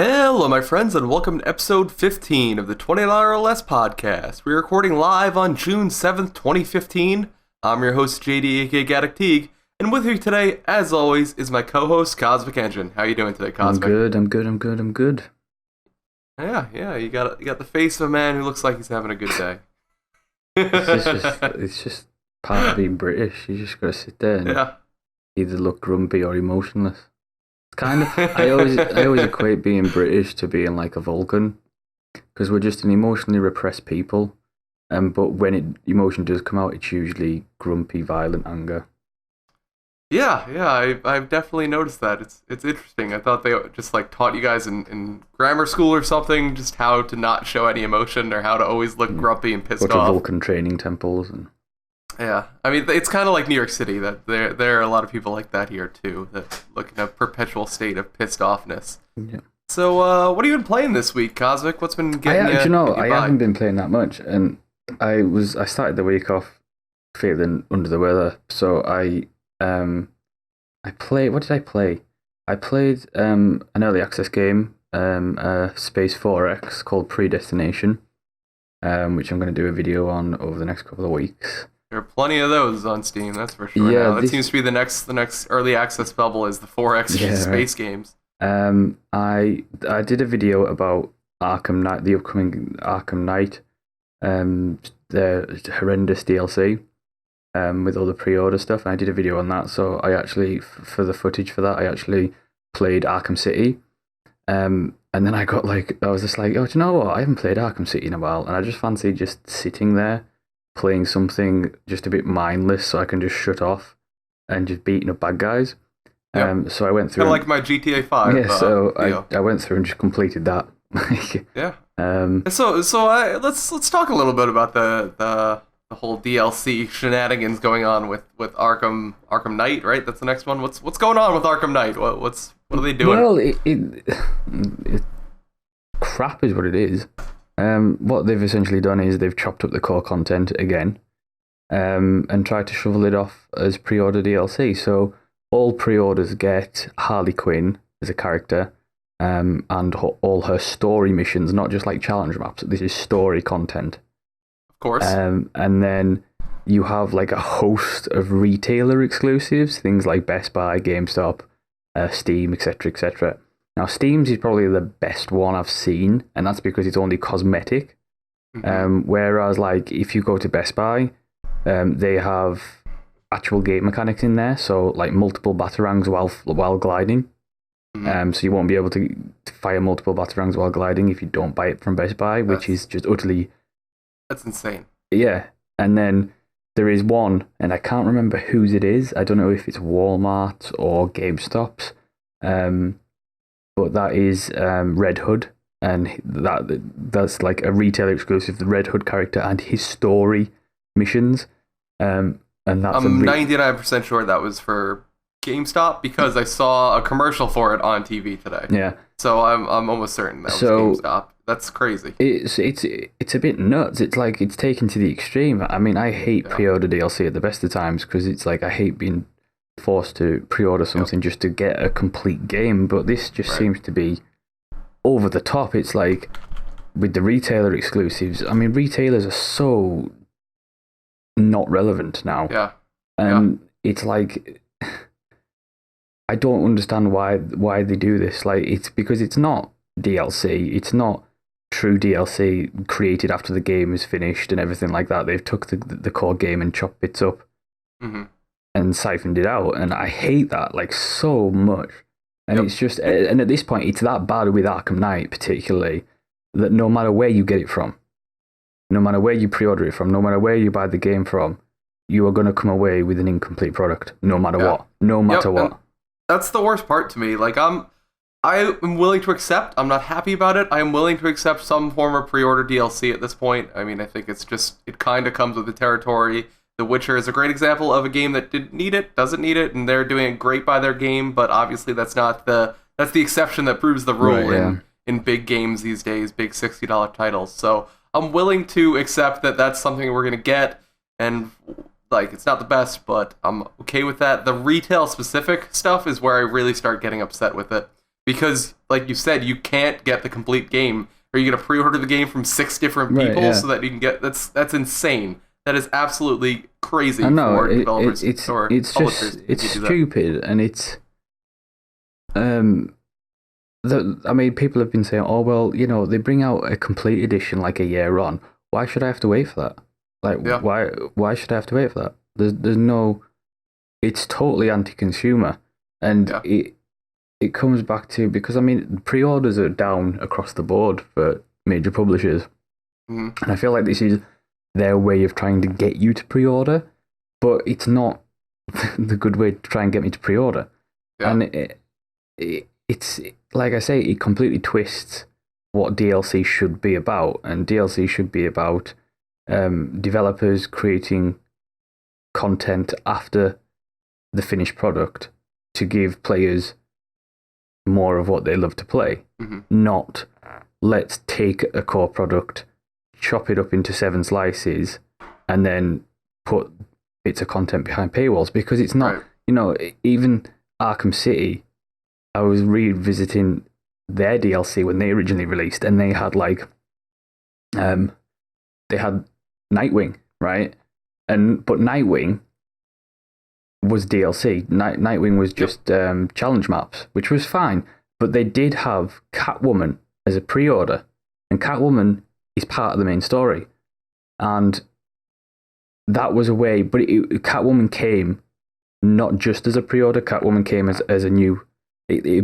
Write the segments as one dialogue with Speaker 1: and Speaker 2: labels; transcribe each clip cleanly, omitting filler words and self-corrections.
Speaker 1: Hello, my friends, and welcome to episode 15 of the $20orLESS podcast. We're recording live on June 7th, 2015. I'm your host, JD, aka Gaddock Teeg, and with me today, as always, is my co-host, Cosmic Engine. How you doing today, Cosmic?
Speaker 2: I'm good.
Speaker 1: Yeah, you got the face of a man who looks like he's having a good day.
Speaker 2: It's just part of being British. You just gotta sit there and either look grumpy or emotionless. It's kind of I always equate being British to being like a Vulcan, because we're just an emotionally repressed people. But when emotion does come out, it's usually grumpy, violent anger.
Speaker 1: Yeah, I've definitely noticed that. It's interesting. I thought they just like taught you guys in grammar school or something just how to not show any emotion or how to always look grumpy and pissed
Speaker 2: Go to
Speaker 1: off.
Speaker 2: Vulcan training temples and.
Speaker 1: Yeah, I mean it's kind of like New York City. That there are a lot of people like that here too. That look in a perpetual state of pissed offness.
Speaker 2: Yeah.
Speaker 1: So what have you been playing this week, Cosmic? What's been getting you?
Speaker 2: I haven't been playing that much, and I started the week off feeling under the weather, so I played. What did I play? I played an early access game, Space 4X called Predestination, which I'm going to do a video on over the next couple of weeks.
Speaker 1: There are plenty of those on Steam, that's for sure. Yeah, that seems to be the next early access bubble is the 4X space games.
Speaker 2: I did a video about Arkham Knight, the upcoming Arkham Knight, the horrendous DLC. With all the pre-order stuff, and I did a video on that. So I actually, for the footage for that, I actually played Arkham City. And then I was just like, oh, do you know what? I haven't played Arkham City in a while, and I just fancied just sitting there playing something just a bit mindless, so I can just shut off and just beating up bad guys.
Speaker 1: Yep.
Speaker 2: So I went through.
Speaker 1: Kind of like my GTA 5.
Speaker 2: Yeah. So I went through and just completed that.
Speaker 1: Yeah. Let's talk a little bit about the whole DLC shenanigans going on with Arkham Knight, right? That's the next one. What's going on with Arkham Knight? What are they doing?
Speaker 2: Well, it crap is what it is. What they've essentially done is they've chopped up the core content again, and tried to shovel it off as pre-order DLC. So all pre-orders get Harley Quinn as a character, and all her story missions, not just like challenge maps. This is story content.
Speaker 1: Course.
Speaker 2: And then you have like a host of retailer exclusives, things like Best Buy, GameStop, Steam, etc. Now, Steam's is probably the best one I've seen, and that's because it's only cosmetic. Mm-hmm. Whereas, like, if you go to Best Buy, they have actual game mechanics in there, so like multiple batarangs while gliding. Mm-hmm. So you won't be able to fire multiple batarangs while gliding if you don't buy it from Best Buy, which is just utterly.
Speaker 1: That's insane.
Speaker 2: Yeah, and then there is one, and I can't remember whose it is. I don't know if it's Walmart or GameStop's, but that is Red Hood, and that's like a retailer exclusive. The Red Hood character and his story missions, and that's.
Speaker 1: I'm 99% sure that was for GameStop because I saw a commercial for it on TV today.
Speaker 2: Yeah.
Speaker 1: So I'm almost certain that was GameStop. That's crazy.
Speaker 2: It's a bit nuts. It's like it's taken to the extreme. I mean, I hate pre-order DLC at the best of times because it's like I hate being forced to pre-order something just to get a complete game. But this just seems to be over the top. It's like with the retailer exclusives. I mean, retailers are so not relevant now.
Speaker 1: Yeah.
Speaker 2: And it's like I don't understand why they do this. Like it's because it's not DLC. It's not true DLC created after the game is finished and everything like that. They've took the core game and chopped bits up and siphoned it out, and I hate that like so much. And it's just, and at this point, it's that bad with Arkham Knight particularly that no matter where you get it from, no matter where you pre-order it from, no matter where you buy the game from, you are going to come away with an incomplete product, no matter what. No matter what.
Speaker 1: That's the worst part to me. Like I am willing to accept. I'm not happy about it. I am willing to accept some form of pre-order DLC at this point. I mean, I think it kind of comes with the territory. The Witcher is a great example of a game that didn't need it, doesn't need it, and they're doing great by their game. But obviously, that's the exception that proves the rule in big games these days, big $60 titles. So I'm willing to accept that that's something we're gonna get, and like it's not the best, but I'm okay with that. The retail specific stuff is where I really start getting upset with it. because, like you said, you can't get the complete game. Are you going to pre-order the game from 6 different people so that you can get... That's insane. That is absolutely crazy for developers or publishers.
Speaker 2: It's stupid, and it's... people have been saying, oh, well, they bring out a complete edition like a year on. Why should I have to wait for that? Why should I have to wait for that? There's no... It's totally anti-consumer. And it comes back to... Because, pre-orders are down across the board for major publishers. And I feel like this is their way of trying to get you to pre-order, but it's not the good way to try and get me to pre-order. Yeah. And it's like I say, it completely twists what DLC should be about, and DLC should be about developers creating content after the finished product to give players more of what they love to play, not let's take a core product, chop it up into 7 slices, and then put bits of content behind paywalls, because it's not, even Arkham City, I was revisiting their DLC when they originally released, and they had they had Nightwing, right? But Nightwing was DLC. Nightwing was just challenge maps, which was fine, but they did have Catwoman as a pre-order, and Catwoman is part of the main story, and that was a way. But Catwoman came not just as a pre-order. Catwoman came as a new. They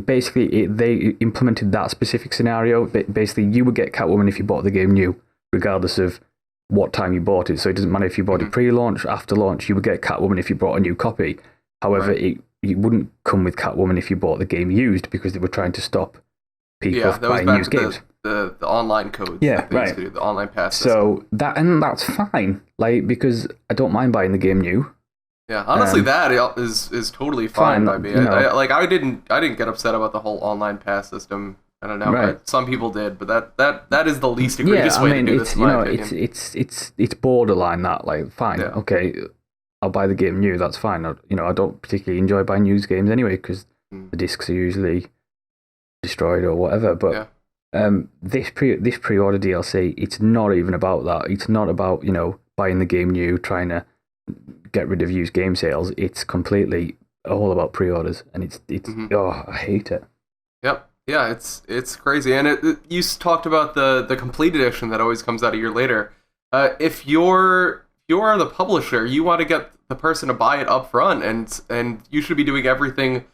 Speaker 2: implemented that specific scenario. Basically, you would get Catwoman if you bought the game new, regardless of what time you bought it. So it doesn't matter if you bought it pre-launch, after launch. You would get Catwoman if you bought a new copy. However, it wouldn't come with Catwoman if you bought the game used, because they were trying to stop people buying used games.
Speaker 1: The online codes.
Speaker 2: Yeah, right.
Speaker 1: The online pass.
Speaker 2: So that's fine, because I don't mind buying the game new.
Speaker 1: Yeah, honestly, that is totally fine by me. I didn't get upset about the whole online pass system. I don't know, but some people did. But that is the least egregious way to do this.
Speaker 2: It's borderline that. Fine, okay, I'll buy the game new. That's fine. I don't particularly enjoy buying used games anyway, because the discs are usually destroyed or whatever. But this pre-order DLC, it's not even about that. It's not about buying the game new, trying to get rid of used game sales. It's completely all about pre-orders, and it's I hate it.
Speaker 1: Yep. Yeah, it's crazy. And you talked about the complete edition that always comes out a year later. If you're the publisher, you want to get the person to buy it up front, and you should be doing everything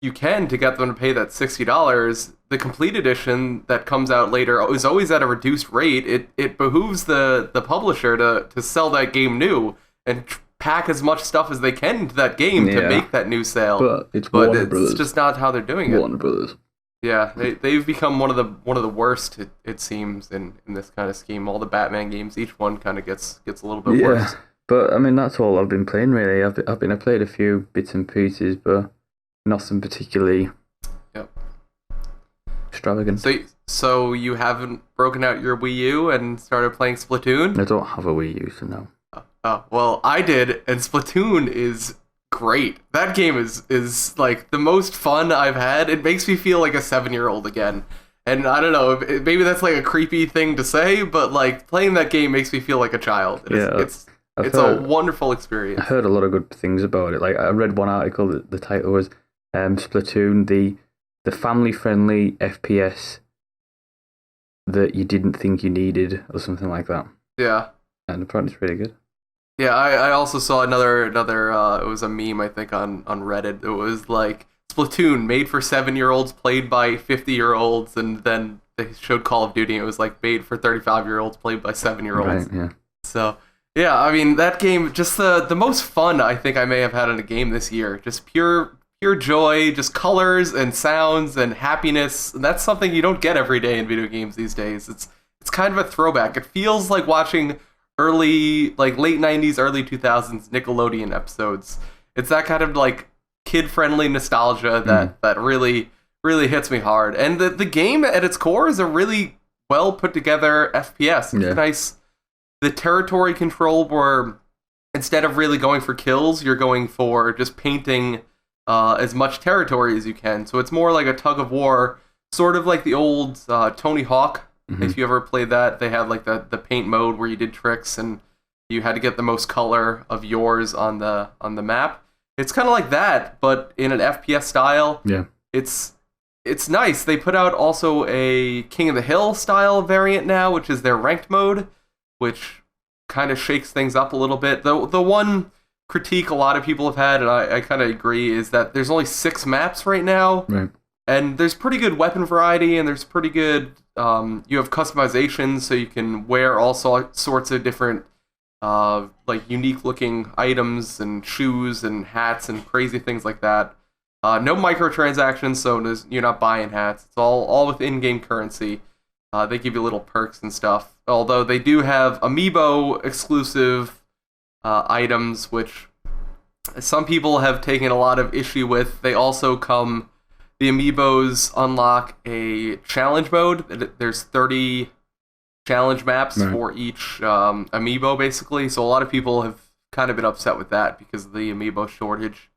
Speaker 1: you can to get them to pay that $60. The complete edition that comes out later is always at a reduced rate. It behooves the publisher to sell that game new and pack as much stuff as they can into that game to make that new sale.
Speaker 2: But it's
Speaker 1: just not how they're doing it.
Speaker 2: Warner Brothers.
Speaker 1: Yeah, they've become one of the worst. It seems in this kind of scheme. All the Batman games, each one kind of gets a little bit worse.
Speaker 2: But that's all I've been playing really. I played a few bits and pieces, but nothing particularly extravagant.
Speaker 1: So you haven't broken out your Wii U and started playing Splatoon?
Speaker 2: I don't have a Wii U, so no.
Speaker 1: Oh, well, I did, and Splatoon is great. That game is the most fun I've had. It makes me feel like a 7-year-old again. And I don't know, maybe that's a creepy thing to say, but playing that game makes me feel like a child. It's a wonderful experience.
Speaker 2: I heard a lot of good things about it. I read one article that the title was Splatoon, the family-friendly FPS that you didn't think you needed, or something like that.
Speaker 1: Yeah.
Speaker 2: And apparently it's really good.
Speaker 1: Yeah, I also saw another it was a meme, I think, on Reddit. It was Splatoon, made for 7-year-olds, played by 50-year-olds, and then they showed Call of Duty, and it was made for 35-year-olds, played by 7-year-olds.
Speaker 2: Right, yeah.
Speaker 1: So, yeah, that game, just the most fun I think I may have had in a game this year. Just pure joy, just colors and sounds and happiness. And that's something you don't get every day in video games these days. It's kind of a throwback. It feels like watching late 90s, early 2000s Nickelodeon episodes. It's that kind of kid-friendly nostalgia that really, really hits me hard. And the game at its core is a really well put together FPS. It's nice. The territory control, where instead of really going for kills, you're going for just painting as much territory as you can. So it's more like a tug of war, sort of like the old Tony Hawk. If you ever played that, they had like the paint mode where you did tricks and you had to get the most color of yours on the map. It's kind of like that, but in an FPS style.
Speaker 2: Yeah.
Speaker 1: It's nice. They put out also a King of the Hill style variant now, which is their ranked mode, which kind of shakes things up a little bit. The one critique a lot of people have had, and I kind of agree, is that there's only 6 maps right now.
Speaker 2: Right.
Speaker 1: And there's pretty good weapon variety, and there's pretty good, you have customizations, so you can wear all sorts of different, like, unique-looking items and shoes and hats and crazy things like that. No microtransactions, so you're not buying hats. It's all with in-game currency. They give you little perks and stuff. Although they do have amiibo-exclusive items, which some people have taken a lot of issue with. They also come... The amiibos unlock a challenge mode. There's 30 challenge maps for each amiibo, basically. So a lot of people have kind of been upset with that because of the amiibo shortage.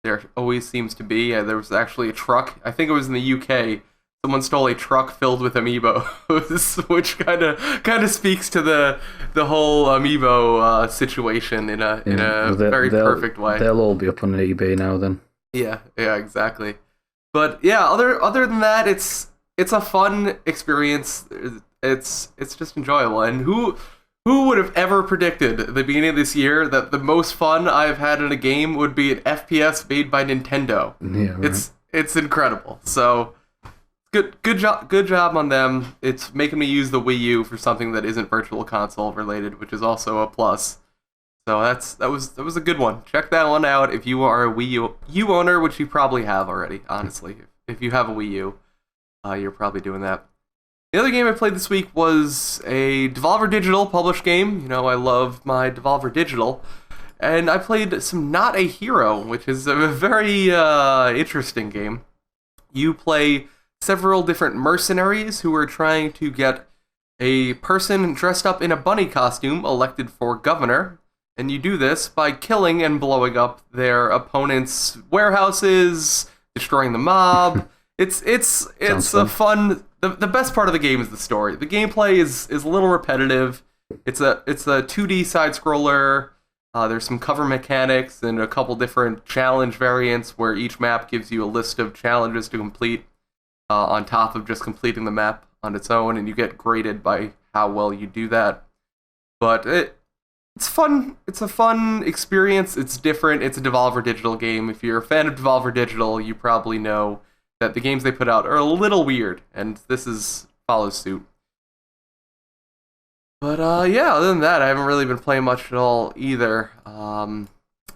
Speaker 1: There always seems to be. There was actually a truck. I think it was in the UK. Someone stole a truck filled with amiibos, which kind of speaks to the whole amiibo situation in a very perfect way.
Speaker 2: They'll all be up on eBay now, then.
Speaker 1: Yeah, exactly. But yeah, other than that, it's a fun experience. It's just enjoyable. And who would have ever predicted at the beginning of this year that the most fun I've had in a game would be an FPS made by Nintendo?
Speaker 2: Yeah, right.
Speaker 1: It's incredible. So good job on them. It's making me use the Wii U for something that isn't Virtual Console related, which is also a plus. So that was a good one. Check that one out if you are a Wii U owner, which you probably have already, honestly. If you have a Wii U, you're probably doing that. The other game I played this week was a Devolver Digital published game. You know, I love my Devolver Digital. And I played some Not a Hero, which is a very interesting game. You play several different mercenaries who are trying to get a person dressed up in a bunny costume elected for governor. And you do this by killing and blowing up their opponents' warehouses, destroying the mob. It's a fun. The best part of the game is the story. The gameplay is a little repetitive. It's a 2D side scroller. There's some cover mechanics and a couple different challenge variants where each map gives you a list of challenges to complete on top of just completing the map on its own, and you get graded by how well you do that. But it's fun. It's a fun experience. It's different. It's a Devolver Digital game. If you're a fan of Devolver Digital, you probably know that the games they put out are a little weird, and this follows suit. But yeah, other than that, I haven't really been playing much at all either. I've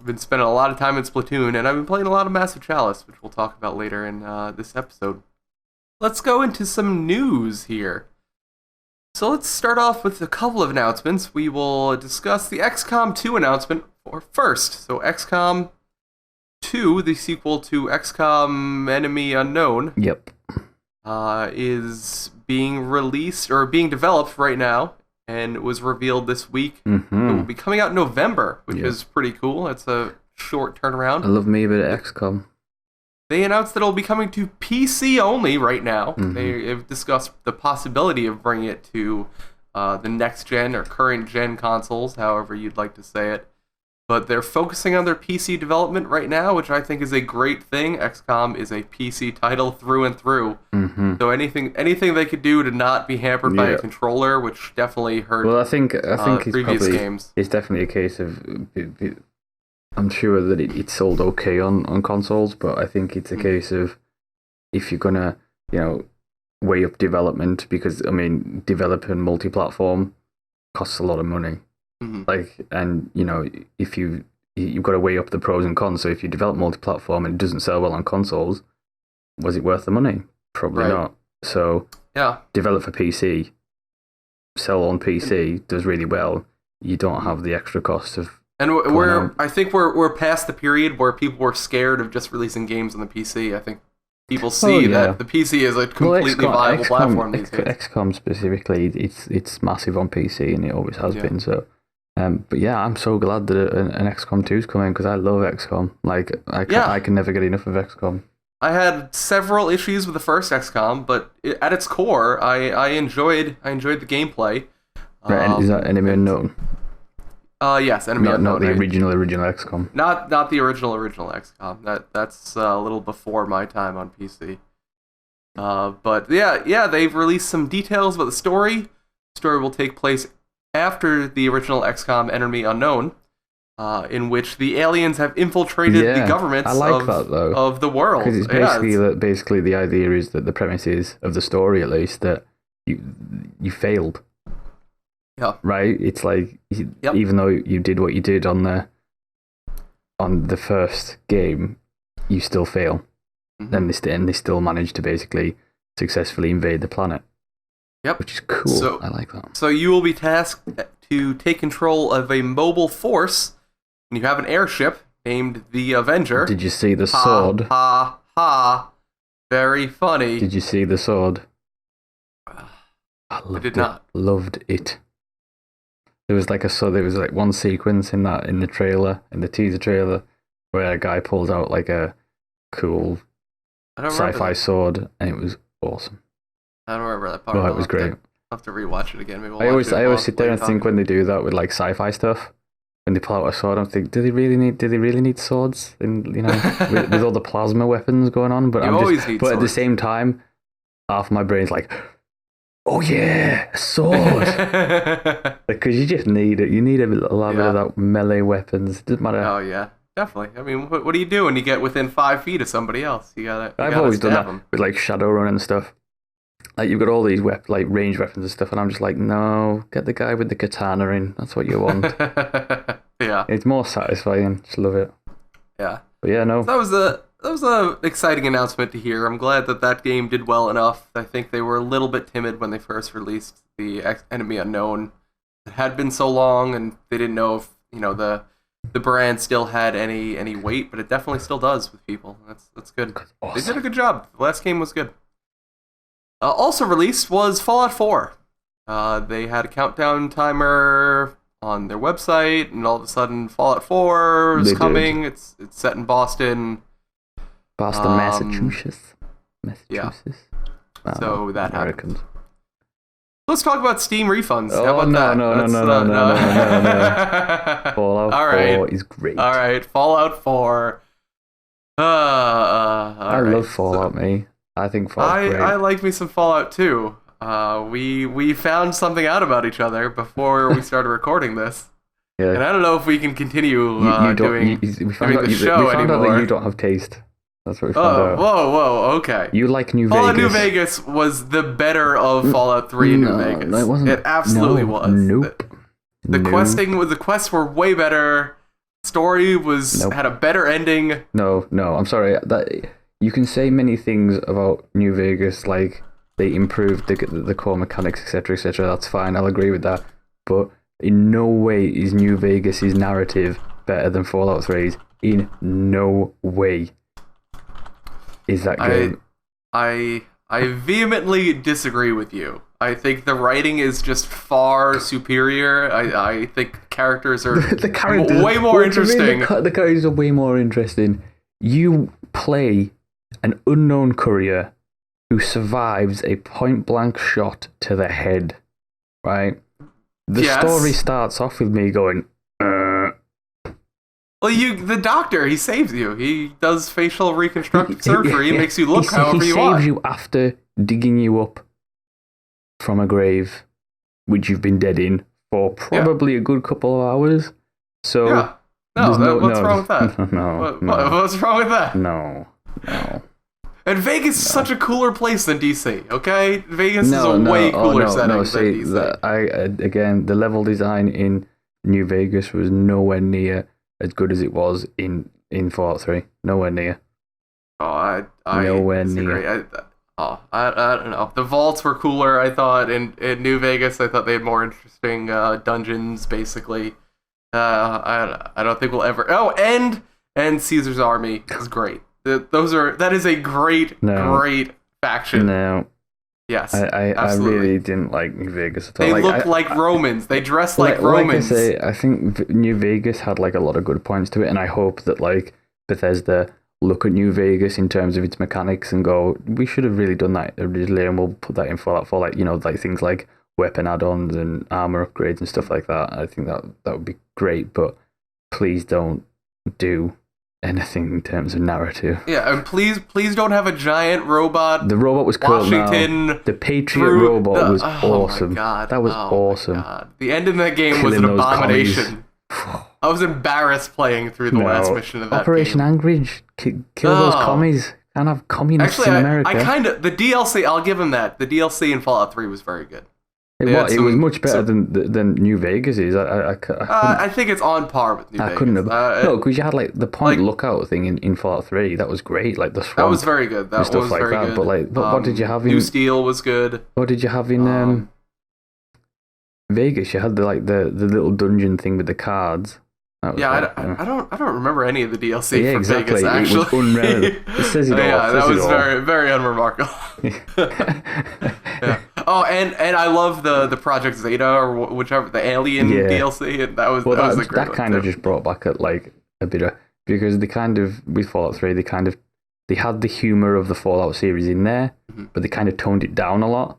Speaker 1: been spending a lot of time in Splatoon, and I've been playing a lot of Massive Chalice, which we'll talk about later in this episode. Let's go into some news here. So let's start off with a couple of announcements. We will discuss the XCOM 2 announcement first. So XCOM 2, the sequel to XCOM Enemy Unknown, is being released or being developed right now, and it was revealed this week. It will be coming out in November, which is pretty cool. It's a short turnaround.
Speaker 2: I love me a bit of XCOM.
Speaker 1: They announced that it'll be coming to PC only right now. They have discussed the possibility of bringing it to the next gen or current gen consoles, however you'd like to say it. But they're focusing on their PC development right now, which I think is a great thing. XCOM is a PC title through and through. So anything they could do to not be hampered by a controller, which definitely hurt.
Speaker 2: Well, I think
Speaker 1: previous games.
Speaker 2: It's definitely a case of. I'm sure that it sold okay on consoles, but I think it's a case of if you're gonna, weigh up development, because developing multi-platform costs a lot of money. And if you've got to weigh up the pros and cons. So if you develop multi-platform and it doesn't sell well on consoles, was it worth the money? Probably not. So develop for PC, sell on PC, does really well. You don't have the extra cost of.
Speaker 1: And I think we're past the period where people were scared of just releasing games on the PC. I think people see that the PC is a completely viable platform these days.
Speaker 2: XCOM specifically, it's massive on PC, and it always has been. So But yeah, I'm so glad that an XCOM 2 is coming because I love XCOM. Like I can never get enough of XCOM.
Speaker 1: I had several issues with the first XCOM, but at its core, I enjoyed the gameplay.
Speaker 2: Is that Enemy Unknown?
Speaker 1: Yes, Enemy Unknown.
Speaker 2: Not the original XCOM.
Speaker 1: Not the original XCOM. That's a little before my time on PC. But yeah, they've released some details about the story. The story will take place after the original XCOM Enemy Unknown, in which the aliens have infiltrated the governments of the world.
Speaker 2: Because it's basically the idea is that the premise is, of the story at least, that you failed.
Speaker 1: Yeah.
Speaker 2: Right? It's like, even though you did what you did on the first game, you still fail. Mm-hmm. And they still manage to basically successfully invade the planet.
Speaker 1: Yep.
Speaker 2: Which is cool.
Speaker 1: So,
Speaker 2: I like that.
Speaker 1: So you will be tasked to take control of a mobile force, and you have an airship named the Avenger.
Speaker 2: Did you see the sword?
Speaker 1: Ha, ha. Very funny.
Speaker 2: Did you see the sword?
Speaker 1: I did not.
Speaker 2: Loved it. There was like one sequence in the trailer, in the teaser trailer, where a guy pulls out like a cool sci-fi sword, and it was awesome.
Speaker 1: I don't remember that part.
Speaker 2: Oh, it was great.
Speaker 1: I'll have to rewatch it again. Maybe
Speaker 2: I always sit there and think when they do that with like sci-fi stuff, when they pull out a sword, I'm thinking, do they really need swords? And with all the plasma weapons going on, but at the same time, half my brain's like, oh yeah, a sword. Because you just need it. You need a lot of that melee weapons. It doesn't matter.
Speaker 1: Oh yeah, definitely. I mean, what do you do when you get within 5 feet of somebody else?
Speaker 2: I've always done that with like Shadowrun and stuff. Like you've got all these like range weapons and stuff, and I'm just like, no, get the guy with the katana in. That's what you want.
Speaker 1: Yeah,
Speaker 2: it's more satisfying. Just love it.
Speaker 1: Yeah,
Speaker 2: but yeah, no.
Speaker 1: So that was a exciting announcement to hear. I'm glad that game did well enough. I think they were a little bit timid when they first released the Enemy Unknown. It had been so long, and they didn't know if the brand still had any weight, but it definitely still does with people. That's good. Awesome. They did a good job. The last game was good. Also released was Fallout 4. They had a countdown timer on their website, and all of a sudden Fallout 4 is coming. It's set in Boston.
Speaker 2: Massachusetts.
Speaker 1: Yeah.
Speaker 2: Wow,
Speaker 1: so that
Speaker 2: Americans.
Speaker 1: happened. Let's talk about Steam refunds.
Speaker 2: Oh,
Speaker 1: how about that?
Speaker 2: No. Fallout 4 is great.
Speaker 1: All right, Fallout 4.
Speaker 2: I love Fallout, me. I think Fallout's great.
Speaker 1: I like me some Fallout too. We found something out about each other before we started recording this. Yeah. And I don't know if we can continue doing the show anymore. We found out that you don't have taste. That's what we found out. Whoa, okay.
Speaker 2: You like New Vegas.
Speaker 1: Fallout New Vegas was the better of Fallout 3 in New Vegas.
Speaker 2: No, it wasn't.
Speaker 1: It absolutely was.
Speaker 2: Nope.
Speaker 1: The quests were way better. Story had a better ending.
Speaker 2: No, I'm sorry. You can say many things about New Vegas, like they improved the core mechanics, etc., etc. That's fine. I'll agree with that. But in no way is New Vegas' narrative better than Fallout 3's. In no way is that game.
Speaker 1: I vehemently disagree with you. I think the writing is just far superior. I think characters are way more interesting.
Speaker 2: The characters are way more interesting. You play an unknown courier who survives a point-blank shot to the head, right? The story starts off with me going,
Speaker 1: Well, the doctor, he saves you. He does facial reconstructive surgery. He makes you look however you want.
Speaker 2: He saves you after digging you up from a grave, which you've been dead in for probably a good couple of hours. So,
Speaker 1: what's wrong with that?
Speaker 2: No.
Speaker 1: What's wrong with that?
Speaker 2: No.
Speaker 1: And Vegas is such a cooler place than DC, okay? Vegas is a way cooler setting than DC.
Speaker 2: Again, the level design in New Vegas was nowhere near as good as it was in Fallout 3. Nowhere near.
Speaker 1: Oh, nowhere near. I don't know. The vaults were cooler, I thought, in New Vegas. I thought they had more interesting dungeons, basically. I don't think we'll ever... Oh, and Caesar's Army is great. That is a great faction.
Speaker 2: No.
Speaker 1: Yes,
Speaker 2: I
Speaker 1: absolutely.
Speaker 2: really didn't like New Vegas at all.
Speaker 1: They
Speaker 2: Like,
Speaker 1: look like Romans. They dress like
Speaker 2: like I
Speaker 1: Romans.
Speaker 2: say, I think New Vegas had like a lot of good points to it, and I hope that like Bethesda look at New Vegas in terms of its mechanics and go, we should have really done that originally, and we'll put that in Fallout 4, like, you know, like things like weapon add-ons and armor upgrades and stuff like that. I think that would be great, but please don't do anything in terms of narrative.
Speaker 1: Yeah, and please don't have a giant robot.
Speaker 2: The robot was cool.
Speaker 1: Washington.
Speaker 2: Now. The Patriot robot was
Speaker 1: Oh
Speaker 2: awesome.
Speaker 1: my god.
Speaker 2: That was
Speaker 1: Oh
Speaker 2: awesome.
Speaker 1: my god. The end of that game was
Speaker 2: Killing
Speaker 1: an
Speaker 2: those
Speaker 1: abomination. I was embarrassed playing through the last mission of that
Speaker 2: Operation
Speaker 1: game.
Speaker 2: Anchorage. Kill those commies. Can't have communists
Speaker 1: Actually,
Speaker 2: in America.
Speaker 1: I kind of the DLC. I'll give him that. The DLC in Fallout 3 was very good.
Speaker 2: It was much better than New Vegas is.
Speaker 1: I think it's on par with New Vegas.
Speaker 2: Couldn't have. No, because you had like the point lookout thing in Fallout 3. That was great. Like the swamp.
Speaker 1: That was very good. That
Speaker 2: stuff
Speaker 1: was
Speaker 2: like
Speaker 1: very
Speaker 2: that.
Speaker 1: good.
Speaker 2: But like, what did you have in
Speaker 1: New Steel was good.
Speaker 2: What did you have in Vegas? You had the little dungeon thing with the cards.
Speaker 1: Yeah, I don't remember any of the DLC from
Speaker 2: exactly.
Speaker 1: Vegas. Actually,
Speaker 2: it was unreal. It says it all.
Speaker 1: Yeah, that was
Speaker 2: very
Speaker 1: very unremarkable. Yeah. Oh, and I love the Project Zeta or whichever the Alien DLC. And that was a great
Speaker 2: that kind of just brought back a bit of, because they kind of with Fallout 3 they had the humor of the Fallout series in there, but they kind of toned it down a lot.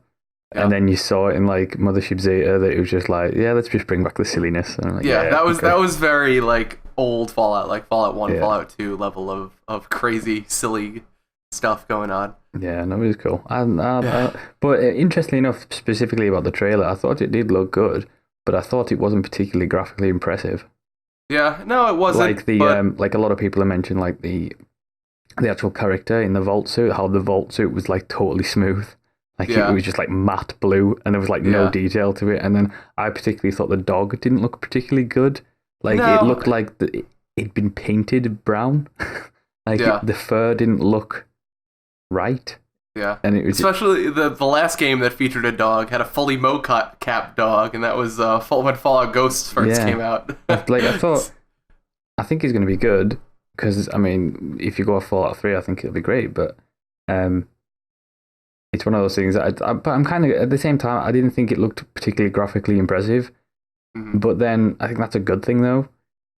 Speaker 2: Yeah. And then you saw it in like Mothership Zeta that it was just like, yeah, let's just bring back the silliness. And I'm like,
Speaker 1: that was very like old Fallout, like Fallout 1, Fallout 2 level of crazy, silly stuff going on.
Speaker 2: Yeah, no, it was cool. But interestingly enough, specifically about the trailer, I thought it did look good, but I thought it wasn't particularly graphically impressive.
Speaker 1: Yeah, no, it wasn't.
Speaker 2: Like a lot of people have mentioned, like the actual character in the vault suit, how the vault suit was like totally smooth. Like it was just like matte blue, and there was like no detail to it. And then I particularly thought the dog didn't look particularly good. Like it looked like it'd been painted brown. The fur didn't look right. Yeah, and it was
Speaker 1: especially the last game that featured a dog had a fully mocap dog, and that was when Fallout Ghosts first came out.
Speaker 2: Like I think it's going to be good because I mean, if you go off Fallout 3, I think it'll be great. But it's one of those things that but I'm kind of at the same time I didn't think it looked particularly graphically impressive. Mm-hmm. But then I think that's a good thing though.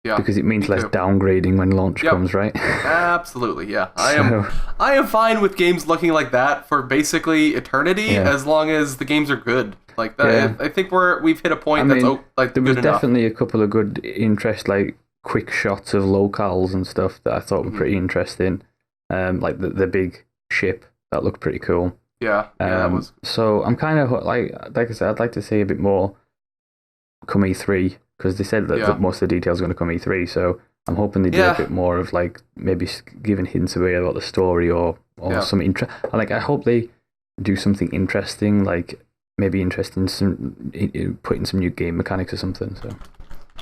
Speaker 2: Yeah, because it means less downgrading when launch comes, right?
Speaker 1: Absolutely, yeah. I am fine with games looking like that for basically eternity as long as the games are good. Like that, yeah. I think we've hit a point that's like
Speaker 2: there was
Speaker 1: good
Speaker 2: definitely
Speaker 1: enough.
Speaker 2: A couple of good like quick shots of locales and stuff that I thought were pretty interesting. Like the big ship that looked pretty cool.
Speaker 1: Yeah, that was.
Speaker 2: So I'm kind of like I said, I'd like to see a bit more come E3. Because they said that most of the details are going to come E3, so I'm hoping they do a bit more of like maybe giving hints away about the story or some interest. Like I hope they do something interesting, like maybe interesting putting some new game mechanics or something. So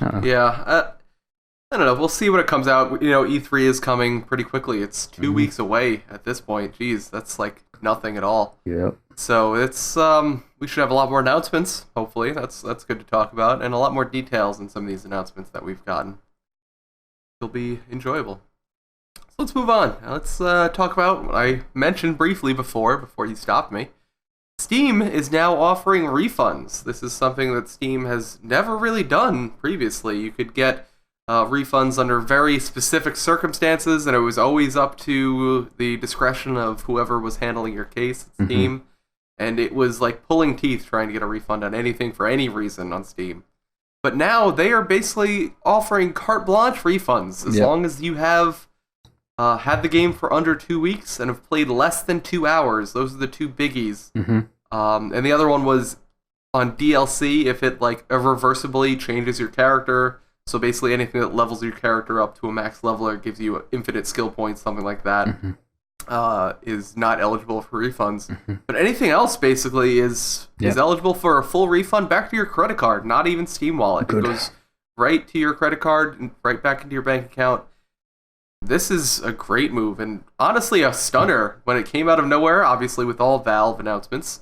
Speaker 2: I don't know.
Speaker 1: Yeah, I don't know. We'll see when it comes out. You know, E3 is coming pretty quickly. It's 2 weeks away at this point. Jeez, that's like nothing at all.
Speaker 2: Yeah.
Speaker 1: So it's we should have a lot more announcements. Hopefully, that's good to talk about, and a lot more details in some of these announcements that we've gotten. It'll be enjoyable. So let's move on. Now let's talk about what I mentioned briefly before you stopped me. Steam is now offering refunds. This is something that Steam has never really done previously. You could get refunds under very specific circumstances, and it was always up to the discretion of whoever was handling your case at Steam. And it was like pulling teeth trying to get a refund on anything for any reason on Steam. But now they are basically offering carte blanche refunds as long as you have had the game for under 2 weeks and have played less than 2 hours. Those are the two biggies. And the other one was on DLC if it like irreversibly changes your character. So basically anything that levels your character up to a max level or gives you infinite skill points, something like that. Is not eligible for refunds. But anything else basically is eligible for a full refund back to your credit card, not even Steam Wallet. Good. It goes right to your credit card and right back into your bank account. This is a great move and honestly a stunner when it came out of nowhere. Obviously with all Valve announcements,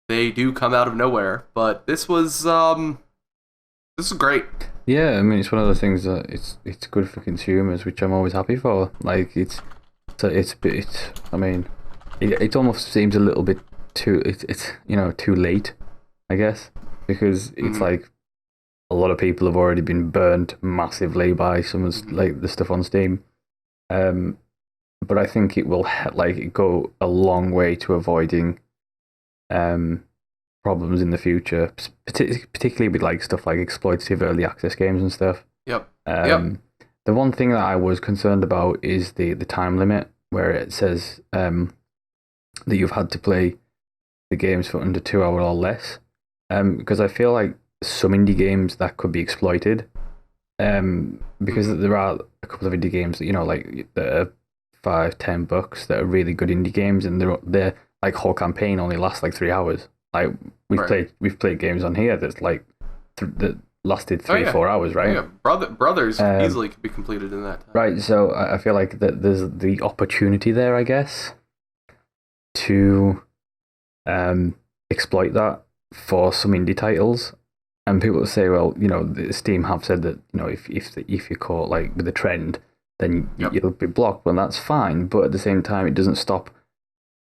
Speaker 1: they do come out of nowhere, but this was this is great.
Speaker 2: Yeah, I mean it's one of the things that it's good for consumers, which I'm always happy for. Like it almost seems a little bit it's too late, I guess, because it's
Speaker 1: Mhm.
Speaker 2: like a lot of people have already been burnt massively by some of like the stuff on Steam. Um, but I think it will like go a long way to avoiding problems in the future, particularly with like stuff like exploitative early access games and stuff.
Speaker 1: Yep.
Speaker 2: Um, the one thing that I was concerned about is the time limit, where it says that you've had to play the games for under 2 hours or less. Because I feel like some indie games that could be exploited. Because there are a couple of indie games that like that are $5-10 that are really good indie games, and they're like whole campaign only lasts like 3 hours. Like we've played games on here that's like that lasted 3 or 4 hours, right?
Speaker 1: Yeah, Brothers easily could be completed in that time.
Speaker 2: Right, so I feel like that there's the opportunity there, I guess, to exploit that for some indie titles. And people say, well, Steam have said that if you're caught like with a trend, then you'll be blocked. Well, that's fine, but at the same time, it doesn't stop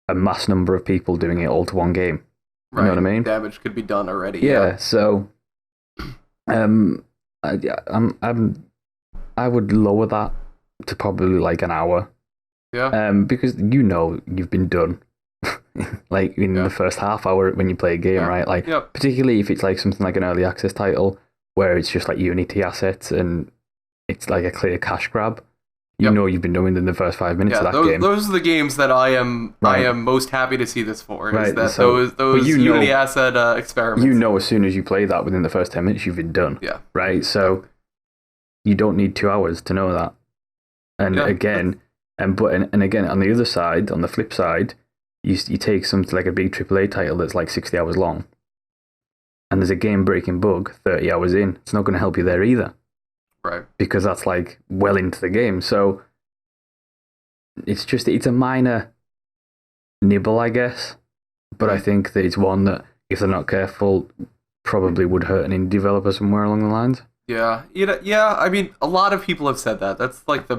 Speaker 2: a mass number of people doing it all to one game. You know what I mean?
Speaker 1: Damage could be done already.
Speaker 2: Yeah. So, I would lower that to probably like an hour.
Speaker 1: Yeah.
Speaker 2: Because you've been done. Like in the first half hour when you play a game, right? Like particularly if it's like something like an early access title where it's just like Unity assets and it's like a clear cash grab. You've been doing in the first 5 minutes of that game.
Speaker 1: Those are the games that I am most happy to see this for.
Speaker 2: Right.
Speaker 1: Is that those Unity asset experiments.
Speaker 2: As soon as you play that within the first 10 minutes, you've been done.
Speaker 1: Yeah.
Speaker 2: Right. So you don't need 2 hours to know that. And again, and again on the other side, on the flip side, you take something like a big AAA title that's like 60 hours long, and there's a game-breaking bug 30 hours in. It's not going to help you there either.
Speaker 1: Right.
Speaker 2: Because that's like well into the game. So it's a minor nibble, I guess. But I think that it's one that, if they're not careful, probably would hurt an indie developer somewhere along the lines.
Speaker 1: Yeah. I mean, a lot of people have said that. That's like the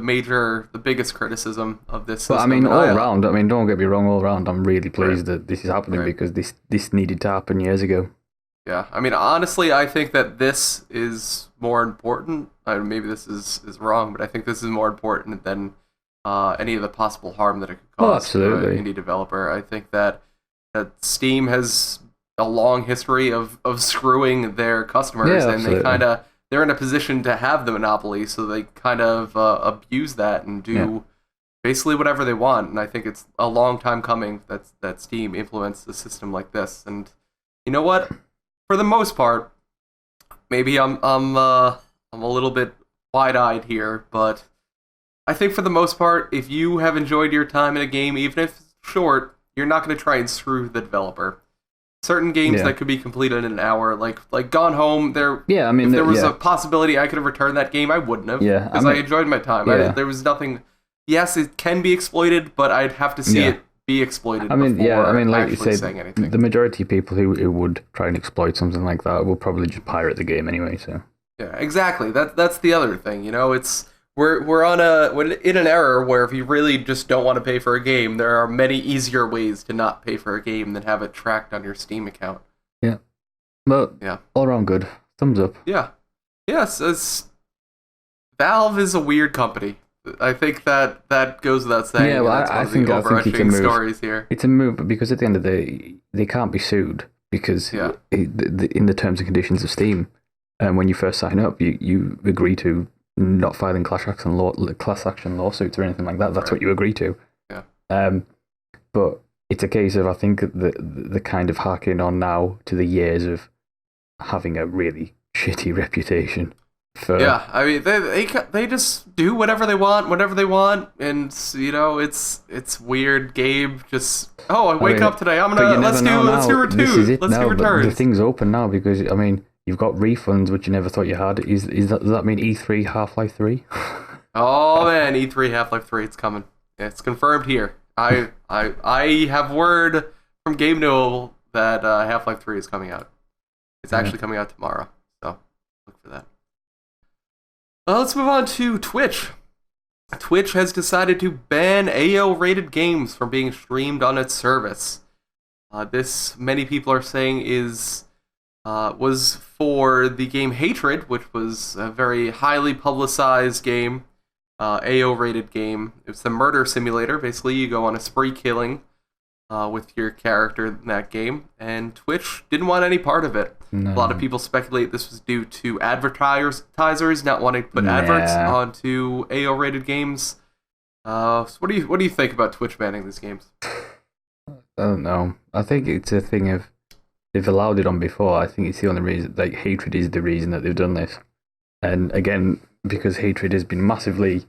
Speaker 1: biggest criticism of this system.
Speaker 2: But I mean, all around, don't get me wrong, all around, I'm really pleased that this is happening because this needed to happen years ago.
Speaker 1: Yeah, I mean, honestly, I think that this is more important. Maybe this is wrong, but I think this is more important than any of the possible harm that it could cause to an indie developer. I think that Steam has a long history of screwing their customers, and they're in a position to have the monopoly, so they kind of abuse that and do basically whatever they want. And I think it's a long time coming that Steam implements a system like this. And you know what? For the most part, maybe I'm a little bit wide-eyed here, but I think for the most part, if you have enjoyed your time in a game, even if it's short, you're not going to try and screw the developer. Certain games that could be completed in an hour, like Gone Home, if there was a possibility I could have returned that game, I wouldn't have.
Speaker 2: Yeah,
Speaker 1: because I enjoyed my time. There was nothing. Yes, it can be exploited, but I'd have to see it be exploited.
Speaker 2: Like you say,
Speaker 1: saying anything.
Speaker 2: The majority of people who would try and exploit something like that will probably just pirate the game anyway. So
Speaker 1: yeah, exactly. That's the other thing. It's we're in an era where if you really just don't want to pay for a game, there are many easier ways to not pay for a game than have it tracked on your Steam account.
Speaker 2: Yeah, but all around good. Thumbs up.
Speaker 1: Yeah, yes. Valve is a weird company. I think that goes without saying.
Speaker 2: Yeah, well, I think it's a move.
Speaker 1: Stories here.
Speaker 2: It's a move because at the end of the day, they can't be sued because in the terms and conditions of Steam, when you first sign up, you agree to not filing class action lawsuits or anything like that. That's what you agree to.
Speaker 1: Yeah.
Speaker 2: But it's a case of, I think, the kind of harking on now to the years of having a really shitty reputation.
Speaker 1: I mean, they just do whatever they want, and it's weird. Gabe just I wake up today. Let's do returns.
Speaker 2: The thing's open now because I mean you've got refunds which you never thought you had. Does that mean E3 Half-Life 3?
Speaker 1: Oh man, E3 Half-Life 3, it's coming. It's confirmed here. I have word from Gabe Newell that Half-Life 3 is coming out. It's actually coming out tomorrow, so look for that. Let's move on to Twitch. Twitch has decided to ban AO-rated games from being streamed on its service. This, many people are saying, was for the game Hatred, which was a very highly publicized game, AO rated game. It's the murder simulator. Basically, you go on a spree killing with your character in that game, and Twitch didn't want any part of it.
Speaker 2: No.
Speaker 1: A lot of people speculate this was due to advertisers not wanting to put adverts onto AO rated games. So what do you think about Twitch banning these games?
Speaker 2: I don't know. I think it's a thing of they've allowed it on before. I think it's the only reason. Like, Hatred is the reason that they've done this, and again, because Hatred has been massively.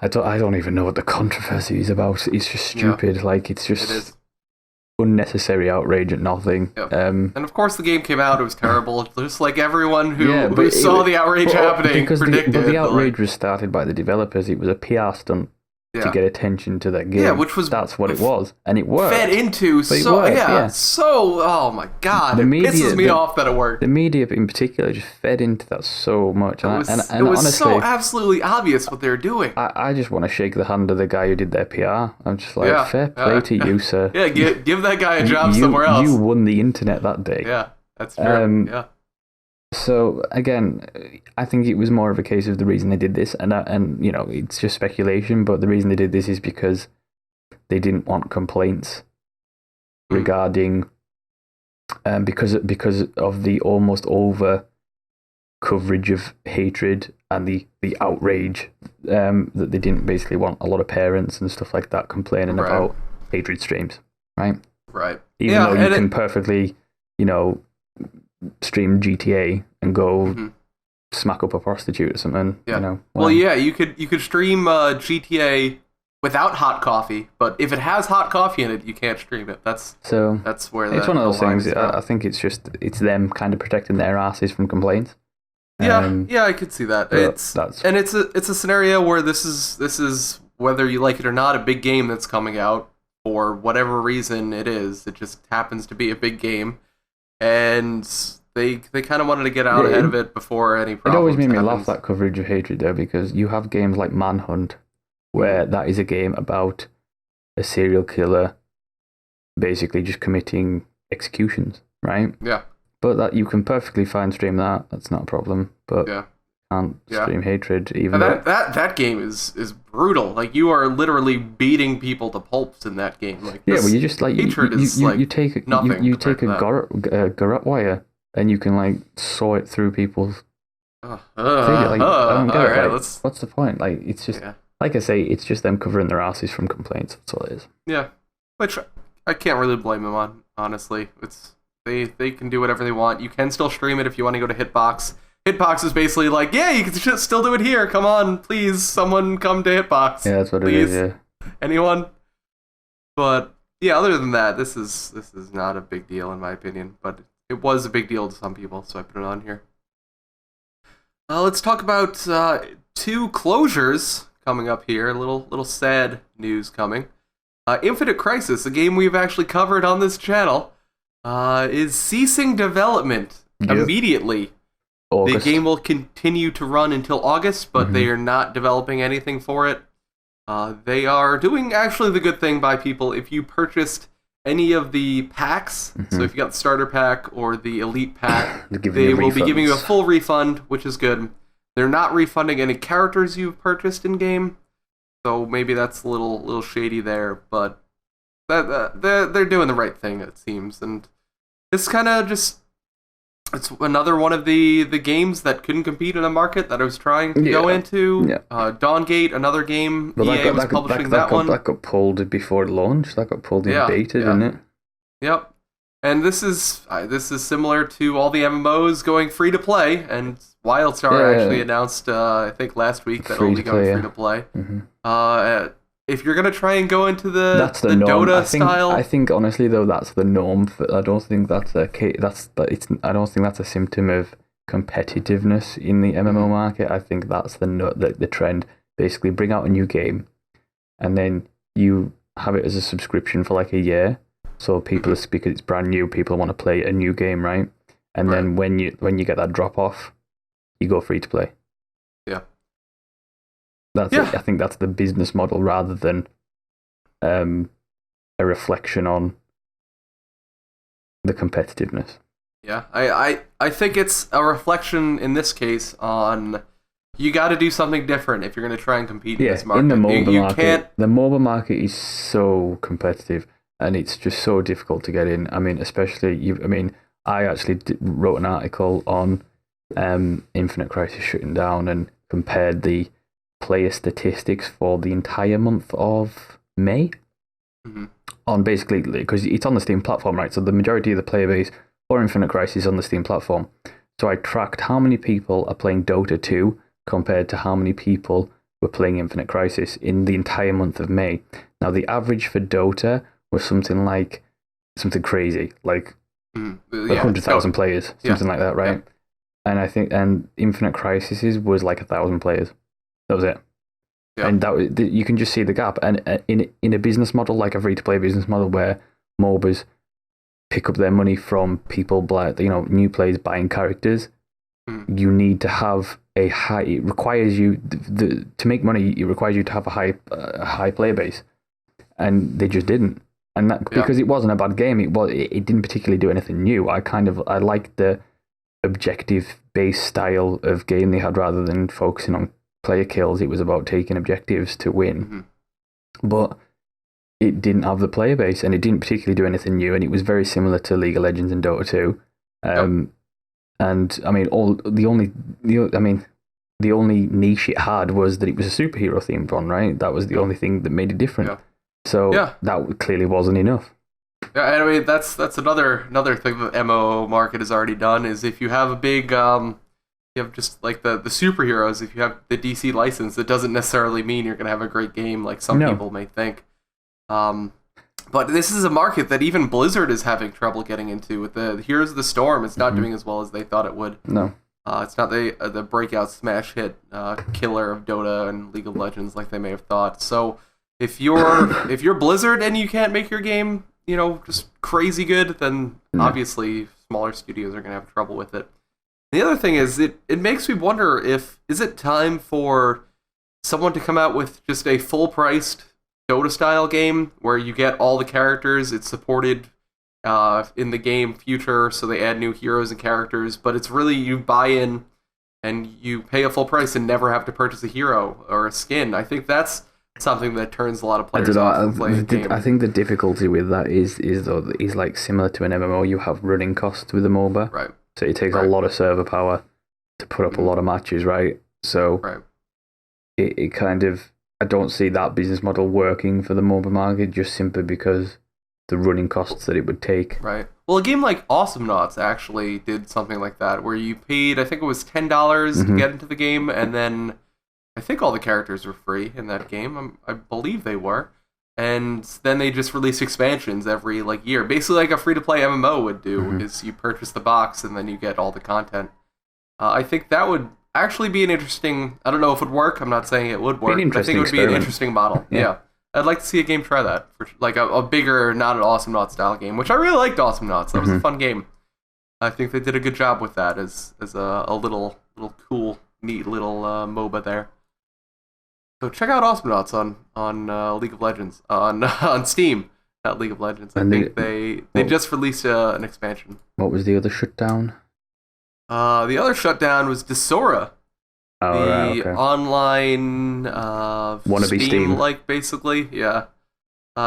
Speaker 2: I don't even know what the controversy is about. It's just stupid. Yeah. Like, it's just unnecessary outrage at nothing.
Speaker 1: Yep. And of course, the game came out. It was terrible. Just like everyone who saw the outrage happening predicted.
Speaker 2: But the outrage was started by the developers. It was a PR stunt to get attention to that game.
Speaker 1: Yeah, that's
Speaker 2: what it was, and it worked.
Speaker 1: Fed into oh my god, it pisses me off that it worked.
Speaker 2: The media in particular just fed into that so much.
Speaker 1: It was honestly, so absolutely obvious what they were doing.
Speaker 2: I just want to shake the hand of the guy who did their PR. I'm just like, fair play to you, sir.
Speaker 1: Yeah, give that guy a job somewhere else.
Speaker 2: You won the internet that day.
Speaker 1: Yeah, that's true.
Speaker 2: So again, I think it was more of a case of the reason they did this, and it's just speculation. But the reason they did this is because they didn't want complaints regarding, because of the almost over coverage of Hatred and the outrage, that they didn't basically want a lot of parents and stuff like that complaining about Hatred streams, right?
Speaker 1: Right.
Speaker 2: Even though you can perfectly, stream GTA and go smack up a prostitute or something.
Speaker 1: Yeah. You could stream GTA without hot coffee, but if it has hot coffee in it, you can't stream it. That's where
Speaker 2: it's one of those things. I think it's them kind of protecting their asses from complaints.
Speaker 1: Yeah, I could see that. It's a scenario where this is whether you like it or not, a big game that's coming out for whatever reason it is. It just happens to be a big game. And they kind of wanted to get out ahead of it before any problems.
Speaker 2: It always made me laugh, that coverage of Hatred, though, because you have games like Manhunt, where that is a game about a serial killer basically just committing executions, right?
Speaker 1: Yeah.
Speaker 2: But that you can perfectly fine stream that. That's not a problem. But can't stream Hatred, even though
Speaker 1: that game is brutal. Like, you are literally beating people to pulps in that game. Like,
Speaker 2: well, you just like
Speaker 1: Hatred
Speaker 2: you take a garrote wire and you can like saw it through people's. I don't get it. What's the point? Like, it's just like I say, it's just them covering their asses from complaints. That's all it is.
Speaker 1: Yeah, which I can't really blame them on. Honestly, they can do whatever they want. You can still stream it if you want to go to Hitbox. Hitbox is basically like, you can just still do it here. Come on, please, someone come to Hitbox.
Speaker 2: Yeah, that's what it is. Yeah.
Speaker 1: Anyone? But other than that, this is not a big deal in my opinion. But it was a big deal to some people, so I put it on here. Let's talk about two closures coming up here. A little sad news coming. Infinite Crisis, a game we've actually covered on this channel, is ceasing development immediately. August. The game will continue to run until August, but they are not developing anything for it. They are doing actually the good thing by people. If you purchased any of the packs, so if you got the starter pack or the elite pack, they will be giving you a full refund, which is good. They're not refunding any characters you've purchased in game, so maybe that's a little shady there. But they're doing the right thing, it seems, and it's kind of just. It's another one of the games that couldn't compete in a market that I was trying to go into. Yeah. Dawngate, another game. EA was publishing that one.
Speaker 2: That got pulled before launch. That got pulled in beta, didn't it?
Speaker 1: Yep. And this is similar to all the MMOs going free to play. And WildStar actually announced, I think last week, that only going free to play. If you're gonna try and go into the Dota style,
Speaker 2: I think honestly though that's the norm. I don't think that's I don't think that's a symptom of competitiveness in the MMO market. I think that's the trend. Basically, bring out a new game, and then you have it as a subscription for like a year. So people, because it's brand new, people want to play a new game, right? And then when you get that drop off, you go free to play.
Speaker 1: Yeah.
Speaker 2: That's it. I think that's the business model rather than a reflection on the competitiveness.
Speaker 1: Yeah, I think it's a reflection in this case on you got to do something different if you're going to try and compete in this market.
Speaker 2: In the MOBA
Speaker 1: you
Speaker 2: market,
Speaker 1: can't.
Speaker 2: the MOBA market is so competitive, and it's just so difficult to get in. I mean, especially you. I mean, I actually wrote an article on Infinite Crisis shutting down and compared the player statistics for the entire month of May.
Speaker 1: Mm-hmm.
Speaker 2: On basically, because it's on the Steam platform, right? So the majority of the player base for Infinite Crisis is on the Steam platform. So I tracked how many people are playing Dota 2 compared to how many people were playing Infinite Crisis in the entire month of May. Now, the average for Dota was something crazy, like 100,000 players, something like that, right? Yeah. And Infinite Crisis was like 1,000 players. That was it. Yeah. And you can just see the gap. And in a business model, like a free-to-play business model where MOBAs pick up their money from people, new players buying characters, you need to have a high. It requires you to make money. It requires you to have a high player base, and they just didn't. And that because it wasn't a bad game. It didn't particularly do anything new. I liked the objective-based style of game they had rather than focusing on player kills. It was about taking objectives to win, but it didn't have the player base, and it didn't particularly do anything new. And it was very similar to League of Legends and Dota 2. And I mean, the only niche it had was that it was a superhero themed one, right? That was the only thing that made it different. Yeah. So that clearly wasn't enough.
Speaker 1: Yeah, and I mean that's another thing that the MMO market has already done is if you have a big you have just like the superheroes, if you have the DC license, it doesn't necessarily mean you're gonna have a great game like some people may think. But this is a market that even Blizzard is having trouble getting into with the Heroes of the Storm. It's not doing as well as they thought it would.
Speaker 2: No.
Speaker 1: It's not the breakout smash hit killer of Dota and League of Legends like they may have thought. So if you're Blizzard and you can't make your game, just crazy good, then obviously smaller studios are going to have trouble with it. The other thing is it makes me wonder is it time for someone to come out with just a full-priced Dota-style game where you get all the characters, it's supported in the game future, so they add new heroes and characters, but it's really you buy in and you pay a full price and never have to purchase a hero or a skin. I think that's something that turns a lot of players off from playing the game.
Speaker 2: I think the difficulty with that is like similar to an MMO, you have running costs with a MOBA.
Speaker 1: Right.
Speaker 2: So it takes a lot of server power to put up a lot of matches, right? So it kind of, I don't see that business model working for the MOBA market just simply because the running costs that it would take.
Speaker 1: Right. Well, a game like Awesome Knots actually did something like that, where you paid, I think it was $10 to get into the game, and then I think all the characters were free in that game. I believe they were. And then they just released expansions every year. Basically like a free-to-play MMO would do, is you purchase the box and then you get all the content. I think that would actually be an interesting, I don't know if it would work, I'm not saying it would work, but I think it would be an interesting model. Yeah. I'd like to see a game try that, for like a bigger, not an Awesome Knots style game, which I really liked Awesome Knots. That was a fun game. I think they did a good job with that as a little cool, neat little MOBA there. So check out Awesome Knots on League of Legends, on Steam, not League of Legends. I think they just released an expansion.
Speaker 2: What was the other shutdown?
Speaker 1: The other shutdown was Desora. Online
Speaker 2: wannabe Steam,
Speaker 1: basically, yeah.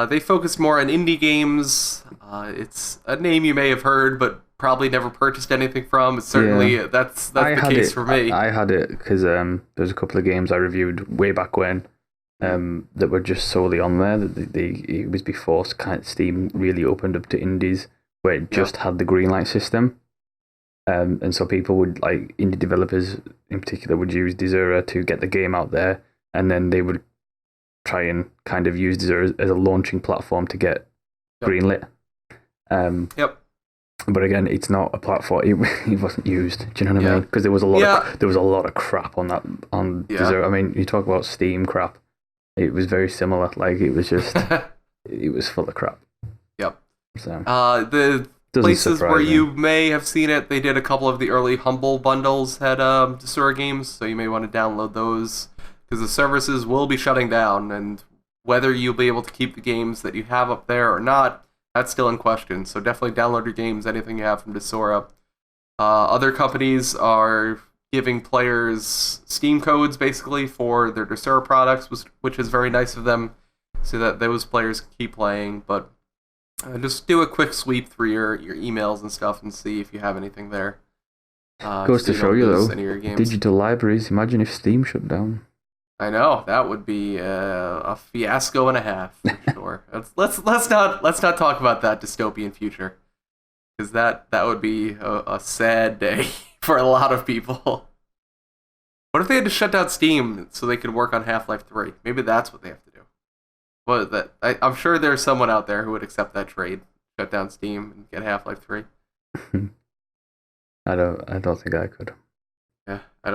Speaker 1: They focused more on indie games. It's a name you may have heard, but probably never purchased anything from. It's certainly that's the case for me.
Speaker 2: I had it because there's a couple of games I reviewed way back when that were just solely on there. It was before Steam really opened up to indies, where it just had the green light system. And so people would, indie developers in particular, would use Desura to get the game out there, and then they would try and kind of use Desura as a launching platform to get greenlit. But again, it's not a platform. It wasn't used. Do you know what I mean? Because there was a lot of crap on Desura. I mean, you talk about Steam crap. It was very similar. It was just it was full of crap.
Speaker 1: Yep.
Speaker 2: So
Speaker 1: the places where you may have seen it, they did a couple of the early Humble bundles had Desura games, so you may want to download those because the services will be shutting down, and whether you'll be able to keep the games that you have up there or not That's still in question. So definitely download your games, anything you have from Desora. Other companies are giving players Steam codes basically for their Desura products, which is very nice of them, so that those players keep playing. But just do a quick sweep through your emails and stuff and see if you have anything there.
Speaker 2: Goes to show you though, digital libraries. Imagine if Steam shut down.
Speaker 1: I know that would be a fiasco and a half for sure. let's not talk about that dystopian future, because that would be a sad day for a lot of people. What if they had to shut down Steam so they could work on Half-Life 3? Maybe that's what they have to do. But I'm sure there's someone out there who would accept that trade, shut down Steam and get Half-Life 3.
Speaker 2: I don't think I could.
Speaker 1: Yeah, I